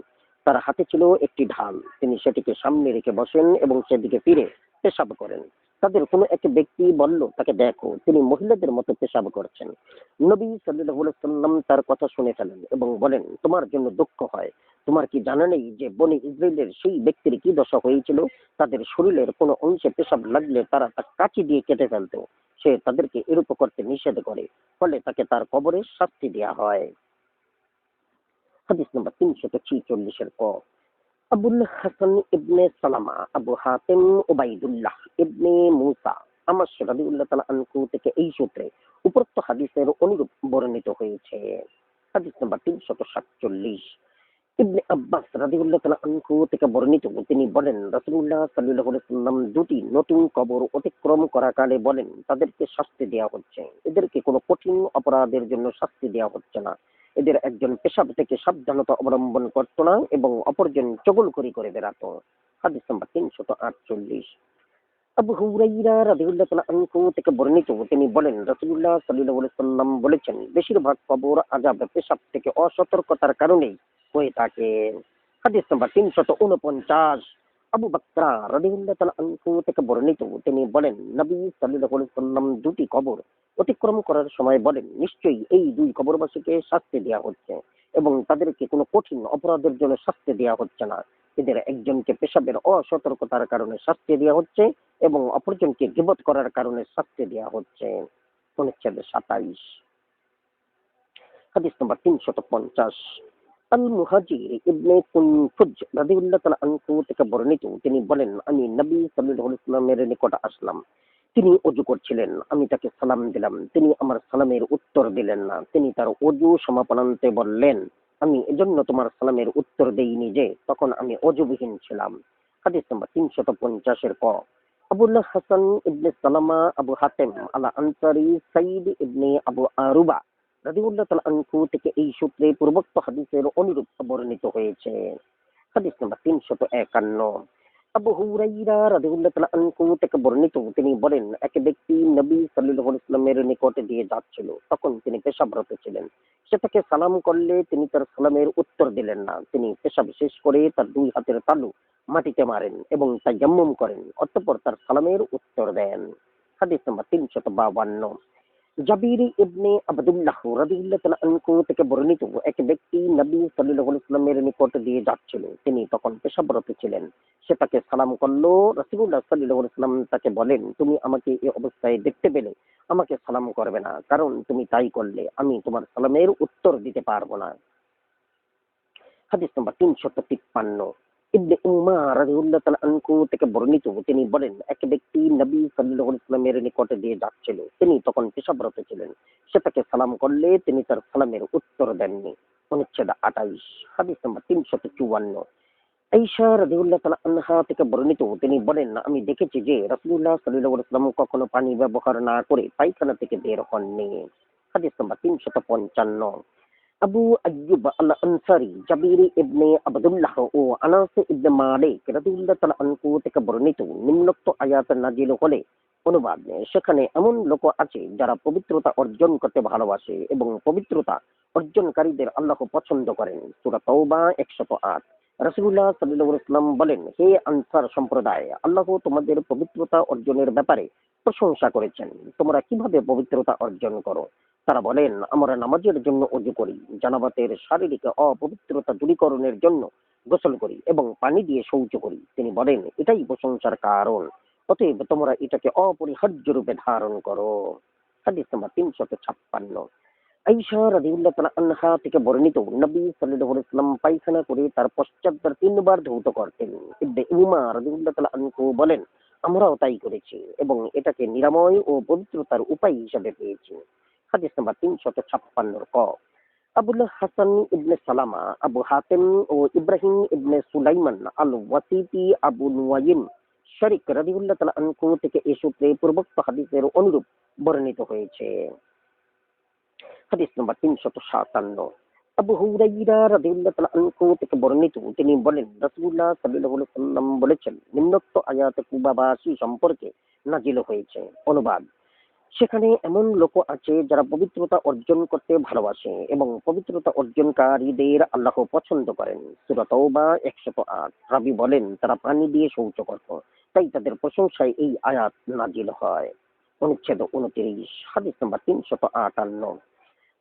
তার হাতে ছিল একটি ঢাল। তিনি সেটিকে সামনে রেখে বসেন এবং সেদিকে ফিরে পেশাব করেন। তাদের কোনো এক ব্যক্তি বলল, তাকে দেখো, তিনি মহিলাদের মতো পেশাব করছেন। নবী সাল্লাল্লাহু আলাইহি ওয়াসাল্লাম তার কথা শুনে ফেলেন এবং বলেন, তোমার জন্য দুঃখ হয়। তোমার কি জানা নেই যে বনি ইসরাইলের সেই ব্যক্তির কি দশা হয়েছিল? তাদের শরীরের কোনো অংশে পেশাব লাগলে তারা তা কাঁচি দিয়ে কেটে ফেলত। সে তাদেরকে এরূপ করতে নিষেধ করে, ফলে তাকে তার কবরে শাস্তি দেওয়া হয়। হাদিস নাম্বার 346 এর ক। আবুল হাসান ইবনে সালামা, আবু হাতেম, ওবাইদুল্লাহ ইবনে মুসা, আমাশ রাদিয়াল্লাহু তাআলা আনহু থেকে এই সূত্রে উপরোক্ত হাদিসের অনুরূপ বর্ণিত হয়েছে। হাদিস নাম্বার 347। ইবনে আব্বাস রাদিয়াল্লাহু তাআলা আনহু থেকে বর্ণিত, তিনি বলেন, রাসূলুল্লাহ সাল্লাল্লাহু আলাইহি ওয়াসাল্লাম দুটি নতুন কবর অতিক্রম করাকালে বলেন, তাদেরকে শাস্তি দেওয়া হচ্ছে। এদেরকে কোনো কঠিন অপরাধের জন্য শাস্তি দেওয়া হচ্ছে না। এদের একজন পেশাব থেকে সাবধানতা অবলম্বন করত না এবং অপরজন চগলখড়ি করে বেড়াতো। হাদিস নাম্বার 348। আবু হুরাইরা রাদিয়াল্লাহু তাআলা আনহু থেকে বর্ণিত, তিনি বলেন, রাসূলুল্লাহ সাল্লাল্লাহু আলাইহি ওয়াসাল্লাম বলেছেন, বেশিরভাগ কবর আযাব পেশাব থেকে অসতর্কতার কারণেই হয়ে থাকে। হাদিস নাম্বার 349। আবু বকরা রাদিয়াল্লাহু তাআলা আনহু থেকে বর্ণিত, তিনি বলেন, নবী সাল্লাল্লাহু আলাইহি ওয়াসাল্লাম দুটি কবর অতিক্রম করার সময় বলেন, নিশ্চয়ই এই দুই কবরবাসীকে শাস্তি দেওয়া হচ্ছে এবং তাদেরকে কোনো কঠিন অপরাধের জন্য শাস্তি দেওয়া হচ্ছে না। এদের একজনকে পেশাবের অসতর্কতার কারণে শাস্তি দেওয়া হচ্ছে এবং অপরজনকে গীবত করার কারণে শাস্তি দেওয়া হচ্ছে। অনুচ্ছেদ 27। হাদিস নম্বর 350। আল মুহাজির ইবনে কুনফুজ রাদিয়াল্লাহু তাআলা আনহু থেকে বর্ণিত, তিনি বলেন, আমি নবী সাল্লাল্লাহু আলাইহি ওয়াসাল্লামের নিকট আসলাম। তিনি অজু করছিলেন, আমি তাকে সালাম দিলাম, তিনি আমার সালামের উত্তর দিলেন না। তিনি তার অজু সমাপনান্তে বললেন, আমি এজন্য তোমার সালামের উত্তর দেইনি যে তখন আমি অজুবিহীন ছিলাম। হাদিস নম্বর 350 ক। আবুল হাসান ইবনে সালামা আবু হাতেম আলা আনসারি সাইদ ইবনে আবু আরুবা রাদিয়াল্লাহু তাআলা আনহু থেকে এই সূত্রে পূর্বোক্ত হাদিসের অনুরূপ বর্ণিত হয়েছে। হাদিস নম্বর 351। আবু হুরাইরা রাদিয়াল্লাহু তাআলা আনহু থেকে বর্ণিত, তিনি বলেন, এক ব্যক্তি নবী সাল্লাল্লাহু আলাইহি ওয়াসাল্লামের নিকটে দিয়ে যাচ্ছিল, তখন তিনি পেশাবরত ছিলেন। সে তাকে সালাম করলে তিনি তার সালামের উত্তর দিলেন না। তিনি পেশাব শেষ করে তার দুই হাতের তালু মাটিতে মারেন এবং তায়াম্মুম করেন, অতঃপর তার সালামের উত্তর দেন। হাদিস নম্বর 352। জাবির ইবনে আবদুল্লাহ রাদিয়াল্লাহু তাআলা আনহু থেকে বর্ণিত, এক ব্যক্তি নবী সাল্লাল্লাহু আলাইহি ওয়াসাল্লামের নিকট দিয়ে যাচ্ছিল, তিনি তখন পেশাবরত ছিলেন। সে তাকে সালাম করলো। রাসূলুল্লাহ সাল্লাল্লাহু আলাইহি ওয়াসাল্লাম তাকে বলেন, তুমি আমাকে এই অবস্থায় দেখতে পেলে আমাকে সালাম করবে না, কারণ তুমি তাই করলে আমি তোমার সালামের উত্তর দিতে পারবো না। হাদিস নম্বর 353। ইবনে উমার রাদিয়াল্লাহু তাআলা আনহু থেকে বর্ণিত, তিনি বলেন, এক ব্যক্তি নবী সাল্লাল্লাহু আলাইহি ওয়াসাল্লামের নিকটে দিয়ে যাচ্ছিল, তিনি তখন পেশাবরত ছিলেন। সে তাকে সালাম করলে তিনি তার সালামের উত্তর দেননি। অনুচ্ছেদ 28। হাদিস নম্বর 354। আয়েশা রাদিয়াল্লাহু তাআলা আনহা থেকে বর্ণিত, তিনি বলেন, আমি দেখেছি যে রাসূলুল্লাহ সাল্লাল্লাহু আলাইহি ওয়াসাল্লাম কখনো পানি ব্যবহার না করে পায়খানা থেকে বের হননি। হাদিস নম্বর 355। আবু আইয়ুব আল আনসারী জাবির ইবনে আবদুল্লাহ ও আনাস ইবনে মালিক রাদিয়াল্লাহু তাআলা আনহু থেকে বর্ণিত, নিম্নোক্ত আয়াত নাজিল হলে অনুবাদ, সেখানে এমন লোক আছে যারা পবিত্রতা অর্জন করতে ভালোবাসে এবং পবিত্রতা অর্জনকারীদের আল্লাহ পছন্দ করেন। সূরা তাওবা 108। রাসূলুল্লাহ সাল্লাল্লাহু আলাইহি ওয়াসাল্লাম বলেন, হে আনসার সম্প্রদায়, আল্লাহ তোমাদের পবিত্রতা অর্জনের ব্যাপারে প্রশংসা করেছেন। তোমরা কিভাবে পবিত্রতা অর্জন করো? তারা বলেন, আমরা নামাজের জন্য অজু করি, জানাবাতের শারীরিক অপবিত্রতা দূরীকরণের জন্য গোসল করি এবং পানি দিয়ে শৌচ করি। তিনি বলেন, এটাই প্রশংসার কারণ, অতএব তোমরা এটাকে অপরিহার্য রূপে ধারণ করো। হাদিস নাম্বার 356। আয়েশা রাদিয়াল্লাহু তাআলা আনহা থেকে বর্ণিত, নবী সাল্লাল্লাহু আলাইহি ওয়াসাল্লাম পায়খানা করে তার পশ্চাৎ 3 বার ধৌত করতেন। ইবনে উমার রাদিয়াল্লাহু তাআলা আনহু বলেন, আমরাও তাই করেছি এবং এটাকে নিরাময় ও পবিত্রতার উপায় হিসেবে পেয়েছি। হাদিস নাম্বার 356 ক। আবুল হাসান ইবনে সালামা আবু হাতেম ও ইব্রাহিম ইবনে সুলাইমান আল ওয়াসিতি আবু নুয়াইম শরিক রাদিয়াল্লাহু তাআলা আনহু থেকে এ সূত্রে পূর্বোক্ত হাদিসের অনুরূপ বর্ণিত হয়েছে। হাদিস নম্বর 357। আবু হুরাইরা রাদিয়াল্লাহু তাআলা আনহু থেকে বর্ণিত, তিনি বলেন, রাসূলুল্লাহ সাল্লাল্লাহু আলাইহি ওয়াসাল্লাম বলেছেন, নিম্নোক্ত আয়াত কুবাবাসী সম্পর্কে নাজিল হয়েছে। অনুবাদ, সেখানে এমন লোক আছে যারা পবিত্রতা অর্জন করতে ভালোবাসে এবং পবিত্রতা অর্জনকারীদের আল্লাহ পছন্দ করেন। সূরা তাওবা 108। রাবী বলেন, তারা পানি দিয়ে শৌচ করত, তাই তাদের প্রশংসায় এই আয়াত নাজিল হয়। অনুচ্ছেদ 29। হাদিস নম্বর 358।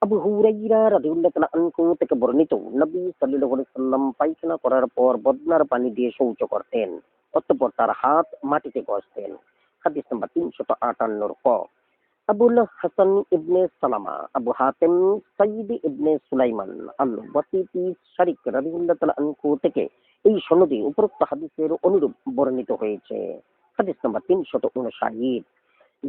আবু হুরাইরা রাদিয়াল্লাহু তাআলা আনহু থেকে বর্ণিত, নবী সাল্লাল্লাহু আলাইহি ওয়াসাল্লাম পায়খানা করার পর বদনার পানি দিয়ে শৌচ করতেন, অতঃপর তার হাত মাটিতে ঘষতেন। হাদিস নম্বর 358 ক। আবুল হাসান ইবনে সালামা আবু হাতেম সাইদ ইবনে সুলাইমান আল ওয়াসিতি শারিক রাদিয়াল্লাহু তাআলা আনহু থেকে এই সনদে উপরোক্ত হাদিসের অনুরূপ বর্ণিত হয়েছে। হাদিস নম্বর 359।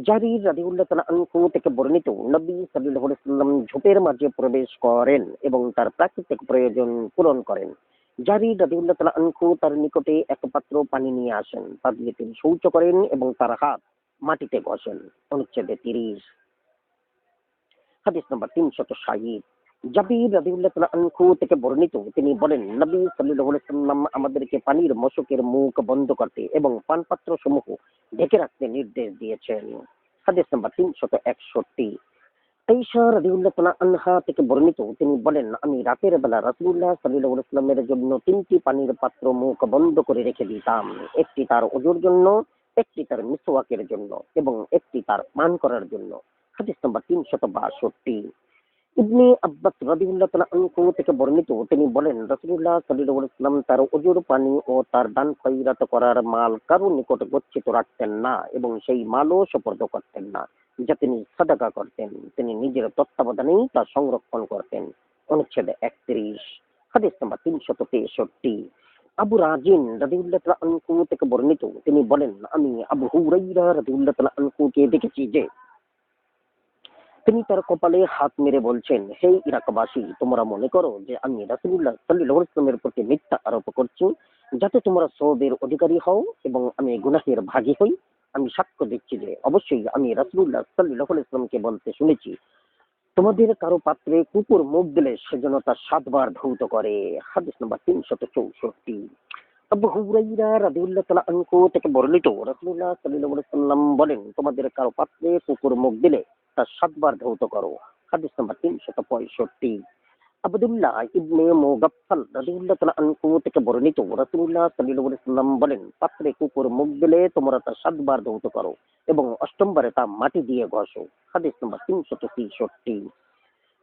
জারির রাদিয়াল্লাহু তাআলা আনহু থেকে বর্ণিত, নবী সাল্লাল্লাহু আলাইহি ওয়াসাল্লাম ঝোপের মাঝে প্রবেশ করেন এবং তার প্রাকৃতিক প্রয়োজন পূরণ করেন। জারির রাদিয়াল্লাহু তাআলা আনহু তার নিকটে এক পাত্র পানি নিয়ে আসেন, তা দিয়ে তিনি শৌচ করেন এবং তার হাত মাটিতে ঘষেন। অনুচ্ছেদে 30। হাদিস নম্বর 360। জাবির রাদিয়াল্লাহু তাআলা আনহু থেকে বর্ণিত, তিনি বলেন, নবী সাল্লাল্লাহু আলাইহি ওয়াসাল্লাম আমাদেরকে পানির মশকের মুখ বন্ধ করতে এবং পানপাত্র সমূহ ঢেকে রাখতে নির্দেশ দিয়েছেন। হাদিস নম্বর 361। আয়েশা রাদিয়াল্লাহু তাআলা আনহা থেকে বর্ণিত, তিনি বলেন, আমি রাতের বেলা রাসূলুল্লাহ সাল্লাল্লাহু আলাইহি ওয়াসাল্লামের জন্য 3টি পানির পাত্র মুখ বন্ধ করে রেখে দিতাম। একটি তার ওযুর জন্য, একটি তার মিসওয়াকের জন্য এবং একটি তার পান করার জন্য। হাদিস নম্বর 362। ইবনে আব্বাস রাদিয়াল্লাহু তাআলা আনহু থেকে বর্ণিত, তিনি বলেন রাসূলুল্লাহ সাল্লাল্লাহু আলাইহি ওয়াসাল্লাম তার ওযুর পানি ও তার দান খয়রাত করার মাল কারো নিকট গচ্ছিত রাখতেন না এবং সেই মালও সুপর্দ করতেন না, যা তিনি সাদাকা করতেন। তিনি নিজের তত্ত্বাবধানেই তা সংরক্ষণ করতেন। অনুচ্ছেদ 31, হাদিস নাম্বার 363। আবু রাজিন রাদিয়াল্লাহু তাআলা আনহু থেকে বর্ণিত, তিনি বলেন আমি আবু হুরায়রা রাদিয়াল্লাহু তাআলা আনহুকে দেখেছি যে তিনি তার কপালে হাত মেরে বলছেন, হে ইরাকবাসী, তোমরা মনে করো যে আমি রাসূলুল্লাহ সাল্লাল্লাহু আলাইহি ওয়াসাল্লামের প্রতি মিথ্যা আরোপ করছি যাতে তোমরা সওয়াবের অধিকারী হও এবং আমি গুনাহের ভাগী হই। আমি সাক্ষ্য দিচ্ছি যে অবশ্যই আমি রাসূলুল্লাহ সাল্লাল্লাহু আলাইহি ওয়াসাল্লামকে বলতে শুনেছি, তোমাদের কারো পাত্রে কুকুর মুখ দিলে সে যেন তা 7 বার ধৌত করে। হাদিস নাম্বার 364। আবু হুরায়রা রাদিয়াল্লাহু তাআলা আনহু থেকে বর্ণিত, রাসূলুল্লাহ সাল্লাল্লাহু আলাইহি ওয়াসাল্লাম বলেন, তোমাদের কারো পাত্রে কুকুর মুখ দিলে তা 7 বার ধৌত করো। হাদিস নাম্বার 365। আব্দুল্লাহ ইবনে মুগাফফাল রাদিয়াল্লাহু তাআলা আনহু থেকে বর্ণিত, রাসূলুল্লাহ সাল্লাল্লাহু আলাইহি ওয়াসাল্লাম বলেন, পাত্রে কুকুর মুখ দিলে তোমরা তা 7 বার ধৌত করো এবং 8ম বারে তা মাটি দিয়ে ঘষো। হাদিস নাম্বার 363।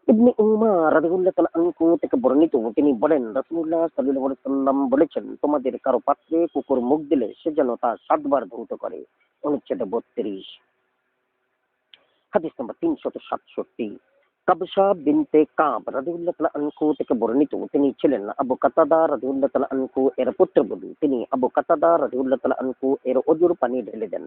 ইবনে উমার রাদিয়াল্লাহু তাআলা আনহু থেকে বর্ণিত, তিনি বলেন রাসূলুল্লাহ সাল্লাল্লাহু আলাইহি ওয়াসাল্লাম বলেছেন, তোমাদের কারো পাত্রে কুকুর মুখ দিলে সে যেন তা 7 বার ধৌত করে। অনুচ্ছেদ 32, হাদিস নাম্বার 367। কাবসা বিনতে কাব রাদিয়াল্লাহু তাআলা আনহু থেকে বর্ণিত, তিনি ছিলেন আবু কাতাদা রাদিয়াল্লাহু তাআলা আনহু এর পুত্রবধূ। তিনি আবু কাতাদা রাদিয়াল্লাহু তাআলা আনহু এর অজুর পানি ঢেলে দেন।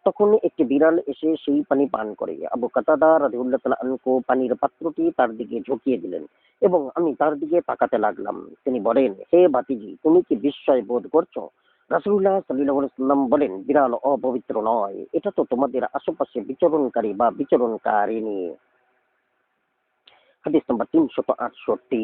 তখন একটি বিড়াল এসে সেই পানি পান করে। আবু কাতাদা রাদিয়াল্লাহু তাআলা আনহু পানির পাত্রটি তার দিকে ঝুঁকিয়ে দিলেন এবং আমি তার দিকে তাকাতে লাগলাম। তিনি বলেন, হে ভাতিজি, তুমি কি বিস্ময় বোধ করছো? রাসূলুল্লাহ সাল্লাল্লাহু আলাইহি ওয়াসাল্লাম বলেন, বিড়াল অপবিত্র নয়, এটা তো তোমাদের আশেপাশে বিচরণকারী বা বিচরণকারিণী। হাদিস নাম্বার 368।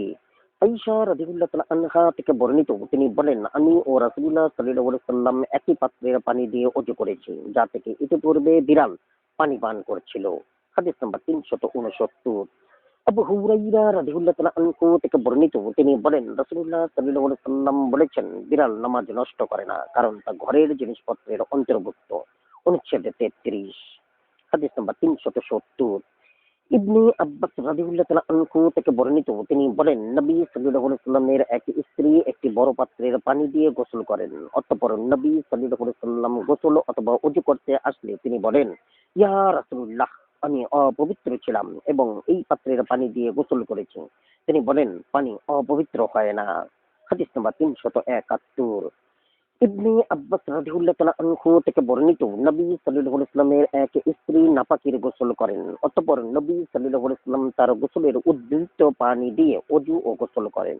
আয়েশা রাদিয়াল্লাহু তাআলা আনহা থেকে বর্ণিত, তিনি বলেন, আমি ও রাসূলুল্লাহ সাল্লাল্লাহু আলাইহি ওয়াসাল্লাম একই পাত্রের পানি দিয়ে ওযু করেছি যা থেকে ইতিপূর্বে বিড়াল পানি পান করছিল। হাদিস নাম্বার 369। আবু হুরায়রা রাদিয়াল্লাহু তাআলা আনহু থেকে বর্ণিত, তিনি বলেন রাসূলুল্লাহ সাল্লাল্লাহু আলাইহি ওয়াসাল্লাম বলেছেন, বিড়াল নামাজ নষ্ট করে না কারণ তা ঘরের জিনিসপত্রের অন্তর্ভুক্ত। অনুচ্ছেদ 33, হাদিস নাম্বার 370। ইবনে আব্বাস রাদিয়াল্লাহু তাআলা আনহু থেকে বর্ণিত, তিনি বলেন, নবী সাল্লাল্লাহু আলাইহি ওয়াসাল্লামের এক স্ত্রী একটি বড় পাত্রের পানি দিয়ে গোসল করেন। অতঃপর নবী সাল্লাল্লাহু আলাইহি ওয়াসাল্লাম গোসল অথবা ওযু করতে আসলে তিনি বলেন, ইয়া রাসূলুল্লাহ, আমি অপবিত্র ছিলাম এবং এই পাত্রের পানি দিয়ে গোসল করেছি। তিনি বলেন, পানি অপবিত্র হয় না। হাদিস নাম্বার 371। ইবনে আব্বাস রাদিয়াল্লাহু তাআলা আনহু থেকে বর্ণিত, নবী সাল্লাল্লাহু আলাইহি ওয়াসাল্লামের এক স্ত্রী নাপাকের গোসল করেন। অতঃপর নবী সাল্লাল্লাহু আলাইহি ওয়াসাল্লাম তার গোসলের উদ্বৃত্ত পানি দিয়ে ওযু ও গোসল করেন।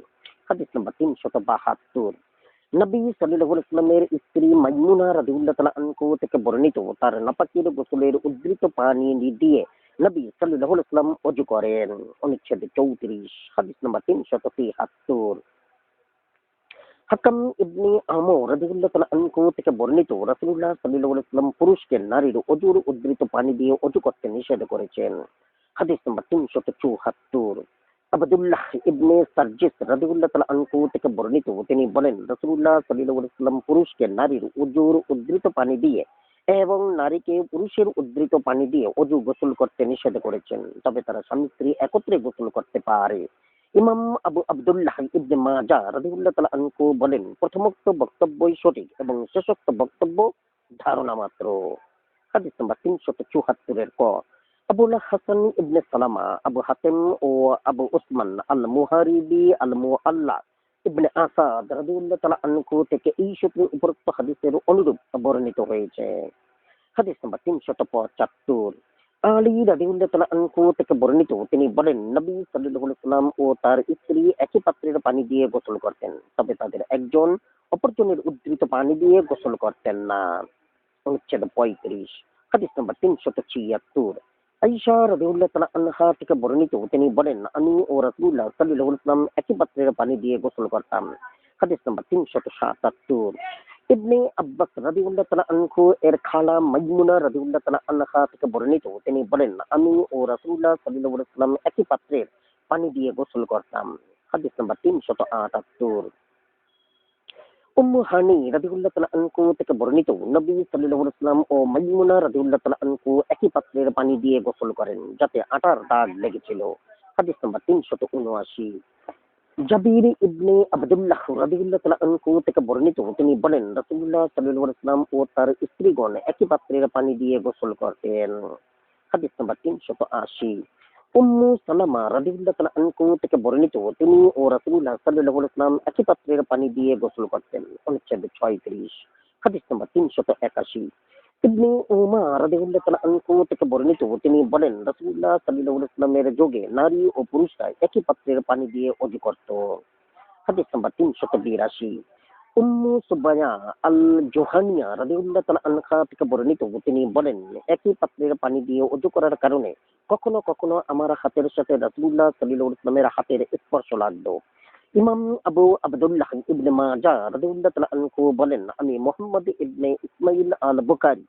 হাদিস নাম্বার 372। নবী সাল্লাল্লাহু আলাইহি ওয়াসাল্লামের স্ত্রী মাইমুনা রাদিয়াল্লাহু তাআলা আনহু থেকে বর্ণিত, তার নাপাকের গোসলের উদ্বৃত্ত পানি দিয়ে নবী সাল্লাল্লাহু আলাইহি ওয়াসাল্লাম ওযু করেন। অনুচ্ছেদ 34, হাদিস নাম্বার 373। হাকাম ইবনে আমর রাদিয়াল্লাহু তাআলা আনহু থেকে বর্ণিত, রাসূলুল্লাহ সাল্লাল্লাহু আলাইহি ওয়াসাল্লাম পুরুষকে নারীর ওযুর উদ্বৃত পানি দিয়ে ওযু করতে নিষেধ করেছেন। হাদিস নাম্বার 374। আব্দুল্লাহ ইবনে সারজিস রাদিয়াল্লাহু তাআলা আনহু থেকে বর্ণিত, তিনি বলেন, রাসূলুল্লাহ সাল্লাল্লাহু আলাইহি ওয়াসাল্লাম পুরুষকে নারীর ওযুর উদ্বৃত পানি দিয়ে এবং নারীকে পুরুষের উদ্বৃত পানি দিয়ে ওযু গোসল করতে নিষেধ করেছেন, তবে তারা স্বামী স্ত্রী একত্রে গোসল করতে পারে। ইমাম আবু আব্দুল্লাহ ইবনে মাজাহ রাদিয়াল্লাহু তাআলা আনহু বলেন, প্রথমোক্ত বক্তব্যই সঠিক এবং শেষোক্ত বক্তব্য ধারণা মাত্র। হাদিস নাম্বার 374 ক। আবুল হাসান ইবনে সালামা, আবু হাতেম ও আবু উসমান আল মুহারিবি আল মুআল্লা ইবনে আসাদ রাদিয়াল্লাহু তাআলা আনহু থেকে এই সূত্রে উপরোক্ত হাদিসের অনুরূপ বর্ণিত হয়েছে। হাদিস নাম্বার 375। আলী রাদিয়াল্লাহু তাআলা আনহু থেকে বর্ণিত, তিনি বলেন, নবী সাল্লাল্লাহু আলাইহি ওয়াসাল্লাম ও তার স্ত্রী একই পাত্রের পানি দিয়ে গোসল করতেন, তবে তাদের একজন অপরজনের উদ্ধৃত পানি দিয়ে গোসল করতেন না। অনুচ্ছেদ 35, হাদিস নাম্বার 376। আয়েশা রাদিয়াল্লাহু তাআলা আনহা থেকে বর্ণিত, তিনি বলেন, আমি ও রাসূলুল্লাহ সাল্লাল্লাহু আলাইহি ওয়াসাল্লাম একই পাত্রের পানি দিয়ে গোসল করতাম। হাদিস নাম্বার 377। ইবনে আব্বাস রাদিয়াল্লাহু তাআলা আনহু এর খালা মাইমুনা রাদিয়াল্লাহু তাআলা আনহা থেকে বর্ণিত, তিনি বলেন, আমি ও রাসূলুল্লাহ সাল্লাল্লাহু আলাইহি ওয়াসাল্লাম একই পাত্রের পানি দিয়ে গোসল করতাম। হাদিস নাম্বার 378। উম্মু হানি রাদিয়াল্লাহু তাআলা আনহু থেকে বর্ণিত, নবী সাল্লাল্লাহু আলাইহি ওয়াসাল্লাম ও মাইমুনা রাদিয়াল্লাহু তাআলা আনহু একই পাত্রের পানি দিয়ে গোসল করেন যাতে আটার দাগ লেগেছিল। হাদিস নাম্বার 379। জাবির ইবনে আবদুল্লাহ রাদিয়াল্লাহু তাআলা আনহু থেকে বর্ণিত, তিনি বলেন রাসূলুল্লাহ সাল্লাল্লাহু আলাইহি ওয়াসাল্লাম ও তার স্ত্রীগণ একই পাত্রের পানি দিয়ে গোসল করতেন। হাদিস নাম্বার 380। উম্মু সালামা রাদিয়াল্লাহু তাআলা আনহু থেকে বর্ণিত, তিনি ও রাসূলুল্লাহ সাল্লাল্লাহু আলাইহি ওয়াসাল্লাম একই পাত্রের পানি দিয়ে গোসল করতেন। অনুচ্ছেদ 36। হাদিস নাম্বার 381। ইবনে উমার রাদিয়াল্লাহু তাআলা আনহু থেকে বর্ণিত, তিনি বলেন রাসূলুল্লাহ সাল্লাল্লাহু আলাইহি ওয়াসাল্লামের যুগে নারী ও পুরুষরা একই পাত্রের পানি দিয়ে ওযু করত। হাদিস নাম্বার 382। উম্মু সুবাইয়া আল জোহানিয়া রাদিয়াল্লাহু তাআলা আনহা থেকে বর্ণিত, তিনি বলেন একই পাত্রের পানি দিয়ে ওযু করার কারণে কখনো কখনো আমার হাতের সাথে রাসূলুল্লাহ সাল্লাল্লাহু আলাইহি ওয়াসাল্লামের হাতের স্পর্শ লাগতো। ইমাম আবু আবদুল্লাহ ইবনে মাজাহ রাদিয়াল্লাহু তাআলা আনহু বলেন, আমি মুহাম্মদ ইবনে ইসমাইল আল বুখারী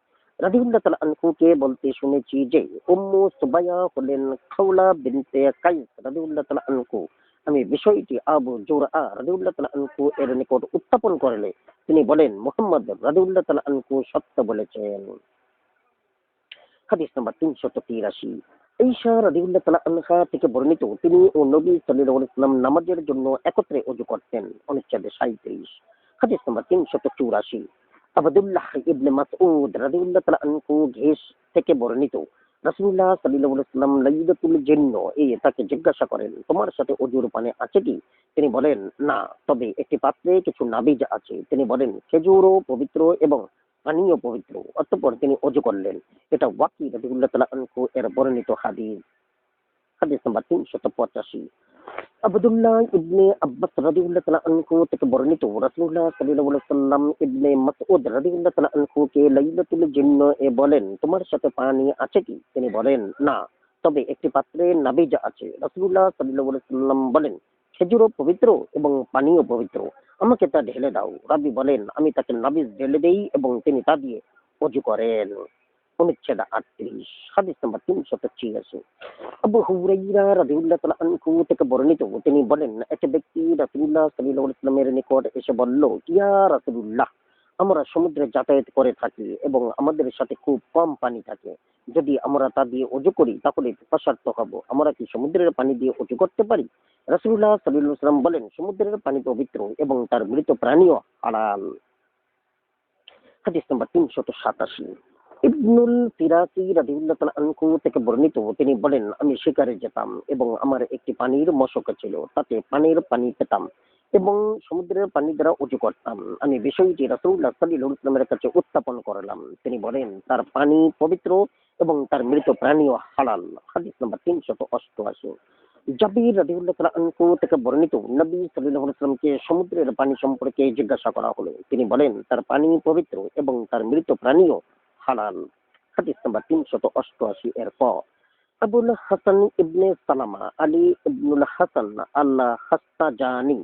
রাদিয়াল্লাহু তাআলা আনহুকে বলতে শুনেছি যে উম্মু সুবাইয়া হলেন খাওলা বিনতে কাইস রাদিয়াল্লাহু তাআলা আনহু। আমি বিষয়টি আবু জুরআ রাদিয়াল্লাহু তাআলা আনহু এর নিকট উত্থাপন করলে তিনি বলেন মুহাম্মদ রাদিয়াল্লাহু তাআলা আনহু সত্য বলেছেন। হাদিস নাম্বার 383। ঈশা রাদিয়াল্লাহু তাআলা আনহা থেকে বর্ণিত, তিনি ও নবী সাল্লাল্লাহু আলাইহি ওয়াসাল্লাম নামাজের জন্য একত্রে ওযু করতেন। অনুচ্ছেদ 37। হাদিস নাম্বার 384। আব্দুল্লাহ ইবনে মাসউদ রাদিয়াল্লাহু তাআলা আনহু ঘেষ থেকে বর্ণিত, রাসূলুল্লাহ সাল্লাল্লাহু আলাইহি ওয়াসাল্লাম লাইলাতুল জিন্ন তাকে জিজ্ঞাসা করেন, তোমার সাথে ওযুর পানি আছে কি? তিনি বলেন, না, তবে একটি পাত্রে কিছু নাবিজ আছে। তিনি বলেন, খেজুরও পবিত্র এবং পানিও পবিত্র। অতঃপর তিনি ওযু করলেন। এটা ওয়াকি রাদিয়াল্লাহু তাআলা আনহু এর বর্ণিত হাদিস। হাদিস নাম্বার 385। আব্দুল্লাহ ইবনে আব্বাস রাদিয়াল্লাহু তাআলা আনহু থেকে বর্ণিত, রাসূলুল্লাহ সাল্লাল্লাহু আলাইহি ওয়াসাল্লাম ইবনে মাসউদ রাদিয়াল্লাহু তাআলা আনহুকে লাইলাতুল জিন্ন বলেন, তোমার সাথে পানি আছে কি? তিনি বলেন, না, তবে একটি পাত্রে নাবিজ আছে। রাসূলুল্লাহ সাল্লাল্লাহু আলাইহি ওয়াসাল্লাম বলেন, খেজুরও পবিত্র এবং পানিও পবিত্র, আমাকে তা ঢেলে দাও। রাবী বলেন, আমি তাকে নাবিজ ঢেলে দেই এবং তিনি তা দিয়ে ওযু করেন। অনুচ্ছেদ 38। হাদিস নাম্বার 386। আবু হুরায়রা রাদিয়াল্লাহু তাআলা আনহু থেকে বর্ণিত, তিনি বলেন, এক ব্যক্তি রাসূলুল্লাহ সাল্লাল্লাহু আলাইহি ওয়াসাল্লামের নিকট এসে বলল, ইয়া রাসূলুল্লাহ, আমরা সমুদ্রে যাতায়াত করে থাকি এবং আমাদের সাথে খুব কম পানি থাকে। যদি আমরা তা দিয়ে ওযু করি তাহলে পিপাসার্ত হব। আমরা কি সমুদ্রের পানি দিয়ে ওযু করতে পারি? রাসূলুল্লাহ সাল্লাল্লাহু আলাইহি ওয়াসাল্লাম বলেন, সমুদ্রের পানি পবিত্র এবং তার মৃত প্রাণীও হালাল। হাদিস নাম্বার 387। ইবনুল ফিরাসি রাদিয়াল্লাহু তাআলা আনহু থেকে বর্ণিত, তিনি বলেন, আমি শিকারে যেতাম এবং আমার একটি পানির মশক ছিল, তাতে পানির পানি পেতাম এবং সমুদ্রের পানি দ্বারা ওযু করতাম। আমি বিষয়টি রাসূলুল্লাহ সাল্লাল্লাহু আলাইহি ওয়াসাল্লামের কাছে উত্থাপন করলাম। তিনি বলেন, তার পানি পবিত্র এবং তার মৃত প্রাণীও হালাল। হাদিস নাম্বার 388। জাবির রাদিয়াল্লাহু তাআলা আনহু থেকে বর্ণিত, নবী সাল্লাল্লাহু আলাইহি ওয়াসাল্লামকে সমুদ্রের পানি সম্পর্কে জিজ্ঞাসা করা হলো। তিনি বলেন, তার পানি পবিত্র এবং তার মৃত প্রাণীও হালাল। হাদিস নাম্বার 388 এর ক। আবুল হাসান ইবনে সালামা, আলী ইবনুল হাসান আল্লাহ হাস্তাজানি,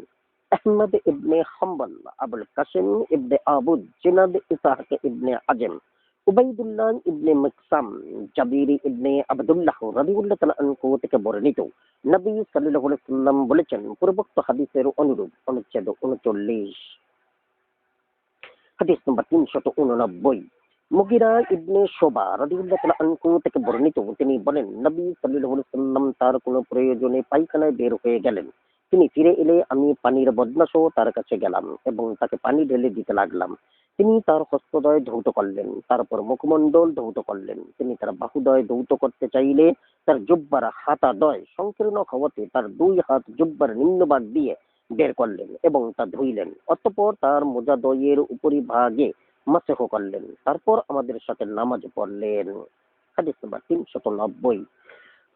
আহমদ ইবনে হাম্বল, আবুল কাসিম ইবনে আবুদ জিনাদ, ইসহাক ইবনে আজম, উবাইদুল্লাহ ইবনে মিকসাম, জাবির ইবনে আবদুল্লাহ রাদিয়াল্লাহু তাআলা আনহু থেকে বর্ণিত, নবী সাল্লাল্লাহু আলাইহি ওয়াসাল্লাম বলেছেন পূর্বোক্ত হাদিসের অনুরূপ। অনুচ্ছেদ 39। হাদিস নম্বর 389। মুগিরা ইবনে শোবা রাদিয়াল্লাহু তাআলা আনহু থেকে বর্ণিত, তিনি বলেন, নবী সাল্লাল্লাহু আলাইহি ওয়াসাল্লাম তার কোনো প্রয়োজনে পায়খানায় বের হয়ে গেলেন। তিনি ফিরে এলে আমি পানির বদনাসহ তার কাছে গেলাম এবং তাকে পানি ঢেলে দিতে লাগলাম। তিনি তার হস্তদ্বয় ধৌত করলেন, তারপর মুখমণ্ডল ধৌত করলেন। তিনি তার বাহুদ্বয় ধৌত করতে চাইলে তার জুব্বার হাতাদ্বয় সংকীর্ণ হওয়াতে তার দুই হাত জুব্বার নিম্নভাগ দিয়ে বের করলেন এবং তা ধুইলেন। অতঃপর তার মোজাদ্বয়ের উপরিভাগে মাসহ করলেন। তারপর আমাদের সাথে নামাজ পড়লেন। হাদিস নাম্বার 390।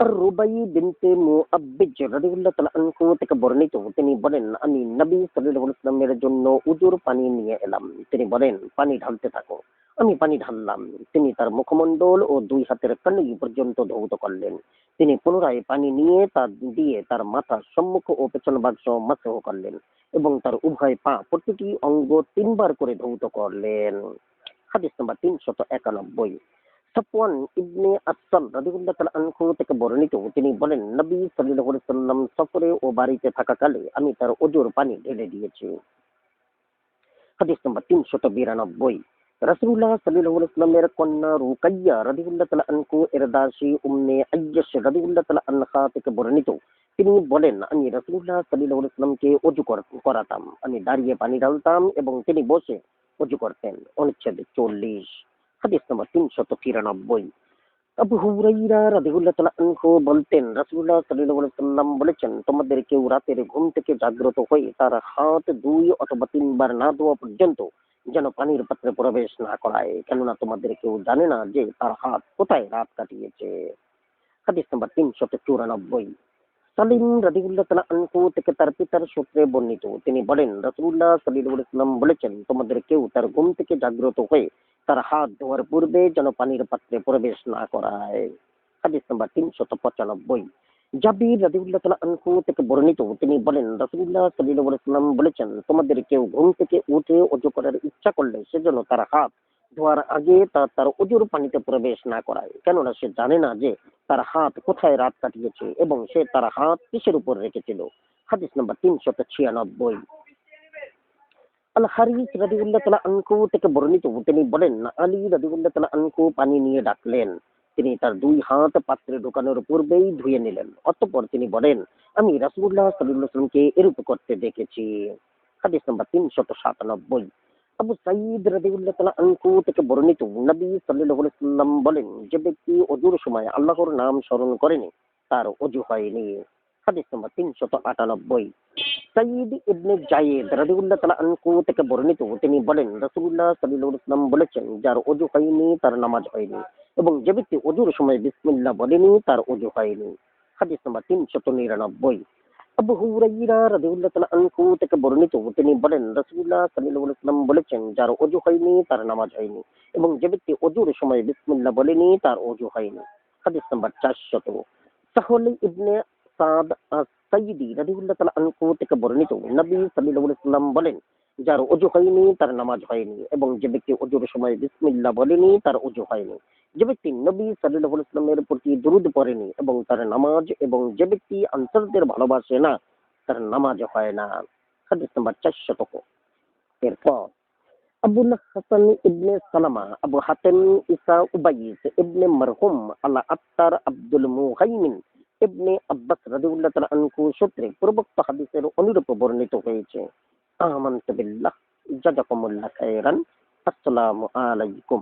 আর রুবাই বিনতে মুআব্বিজ রাদিয়াল্লাহু তাআলা আনহু থেকে বর্ণিত, তিনি বলেন, আমি নবী সাল্লাল্লাহু আলাইহি ওয়াসাল্লামের জন্য উযুর পানি নিয়ে এলাম। তিনি বলেন, পানি ঢালতে থাকো। আমি পানি ঢাললাম। তিনি তার মুখমণ্ডল ও দুই হাতের কনুই পর্যন্ত ধৌত করলেন। তিনি পুনরায় পানি নিয়ে তা দিয়ে তার মাথা, সম্মুখ ও পেছন ভাগ সহ মাসহ করলেন এবং তার উভয় পা প্রতিটি অঙ্গ 3 বার করে ধৌত করলেন। হাদিস নাম্বার 391। সাফওয়ান ইবনে আসসাল রাদিয়াল্লাহু তাআলা আনহু থেকে বর্ণিত, তিনি বলেন, নবী সাল্লাল্লাহু আলাইহি ওয়াসাল্লাম সফরে ও বাড়িতে থাকাকালে আমি তার ওযুর পানি ঢেলে দিয়েছি। হাদিস নাম্বার 392। রাসূলুল্লাহ সাল্লাল্লাহু আলাইহি ওয়াসাল্লামের কন্যা রুকাইয়া রাদিয়াল্লাহু তাআলা আনহু এর দাসী উম্মে আইয়াশ রাদিয়াল্লাহু তাআলা আনহা থেকে বর্ণিত, তিনি বলেন, আমি রাসূলুল্লাহ সাল্লাল্লাহু আলাইহি ওয়াসাল্লামকে করাতাম। আমি দাঁড়িয়ে পানি ঢালতাম এবং তিনি বসে ওযু করতেন। অনুচ্ছেদ 40, হাদিস নম্বর 393। আবু হুরাইরা রাদিয়াল্লাহু তাআলা আনহু বলতেন, রাসূলুল্লাহ সাল্লাল্লাহু আলাইহি ওয়াসাল্লাম বলেছেন, তোমাদের কেউ রাতের ঘুম থেকে জাগ্রত হয়ে তার হাত ২ অথবা ৩ বার না ধোয়া পর্যন্ত যেন পানির পাত্রে প্রবেশ না করায়, কেননা তোমাদের কেউ জানে না যে তার হাত কোথায় রাত কাটিয়েছে। হাদিস নম্বর ৩৯৪। সালিম রাদিয়াল্লাহু তাআলা আনহু থেকে তার পিতার সূত্রে বর্ণিত, তিনি বলেন, রাসূলুল্লাহ সাল্লাল্লাহু আলাইহি ওয়াসাল্লাম বলেছেন, তোমাদের কেউ তার ঘুম থেকে জাগ্রত হয়ে তার হাত ধোয়ার পূর্বে যেন পানির পাত্রে প্রবেশ না করায়। হাদিস নাম্বার ৩৯৫। জাবির রাদিয়াল্লাহু তাআলা আনহু থেকে বর্ণিত, তিনি বলেন, রাসূলুল্লাহ সাল্লাল্লাহু আলাইহি ওয়াসাল্লাম বলেছেন, তোমাদের কেউ ঘুম থেকে উঠে ওযু করার ইচ্ছা করলে সেজন্য তার হাত ধোয়ার আগে তার ওযুর পানিতে প্রবেশ না করায়, কেননা সে জানে না যে তার হাত কোথায় রাত কাটিয়েছে এবং সে তার হাত কিসের উপর রেখেছিল। হাদিস নাম্বার ৩৯৬। আল হারিস রাদিয়াল্লাহু তাআলা আনহু থেকে বর্ণিত, তিনি বলেন, আলী রাদিয়াল্লাহু তাআলা আনহু পানি নিয়ে ডাকলেন। তিনি তার ২ হাত পাত্রে ঢোকানোর পূর্বেই ধুয়ে নিলেন। অতঃপর তিনি বলেন, আমি রাসূলুল্লাহ সাল্লাল্লাহু আলাইহি ওয়াসাল্লামকে এরূপ করতে দেখেছি। হাদিস নাম্বার ৩৯৭। আবু সাঈদ রাদিয়াল্লাহু তাআলা আনহু থেকে বর্ণিত, নবী সাল্লাল্লাহু আলাইহি ওয়াসাল্লাম বলেন, যে ব্যক্তি ওযুর সময় আল্লাহর নাম স্মরণ করেনি তার ওযু হয়নি। হাদিস নাম্বার ৩৯৮। সাঈদ ইবনে যায়েদ রাদিয়াল্লাহু তাআলা আনহু থেকে বর্ণিত, তিনি বলেন, রাসূলুল্লাহ সাল্লাল্লাহু আলাইহি ওয়াসাল্লাম বলেছেন, যার ওযু হয়নি তার নামাজ হয়নি এবং যে ব্যক্তি ওযুর সময় বিসমিল্লাহ বলেনি তার ওযু হয়নি। হাদিস নাম্বার ৩৯৯। আবু হুরায়রা রাদিয়াল্লাহু তাআলা আনহু থেকে বর্ণিত, তিনি বলেন, রাসূলুল্লাহ সাল্লাল্লাহু আলাইহি ওয়াসাল্লাম বলেছেন, যার ওযু হয়নি তার নামাজ হয়নি এবং যে ব্যক্তি ওযুর সময় বিসমিল্লাহ বলেনি তার ওযু হয়নি। হাদিস নাম্বার ৪০০। সাহল ইবনে সাদ আস-সাইদি রাদিয়াল্লাহু তাআলা আনহু থেকে বর্ণিত, নবী সাল্লাল্লাহু আলাইহি ওয়াসাল্লাম বলেন, যার ওযু হয়নি তার নামাজ হয়নি এবং যে ব্যক্তি ওযুর সময় বিসমিল্লাহ বলেনি তার ওযু হয়নি। যে ব্যক্তি নবী সাল্লাল্লাহু আলাইহি ওয়াসাল্লামের প্রতি দুরূদ পড়েনি এবং তার নামাজ, এবং যে ব্যক্তি আনসারদের ভালোবাসে না তার নামাজ হয় না। হাদিস নাম্বার ৪০০। এরপর আবুল হাসান ইবনে সালামা, আবু হাতেম, ইসা উবাইস ইবনে মারহুম, আলা আত্তার, আব্দুল মুহাইমিন ইবনে আব্বাস রাদিয়াল্লাহু তাআলা আনহু সূত্রে পূর্বোক্ত হাদিসের অনুরূপ বর্ণিত হয়েছে। আমানতু বিল্লাহ। জাযাকুমুল্লাহ খাইরান। আসসালামু আলাইকুম।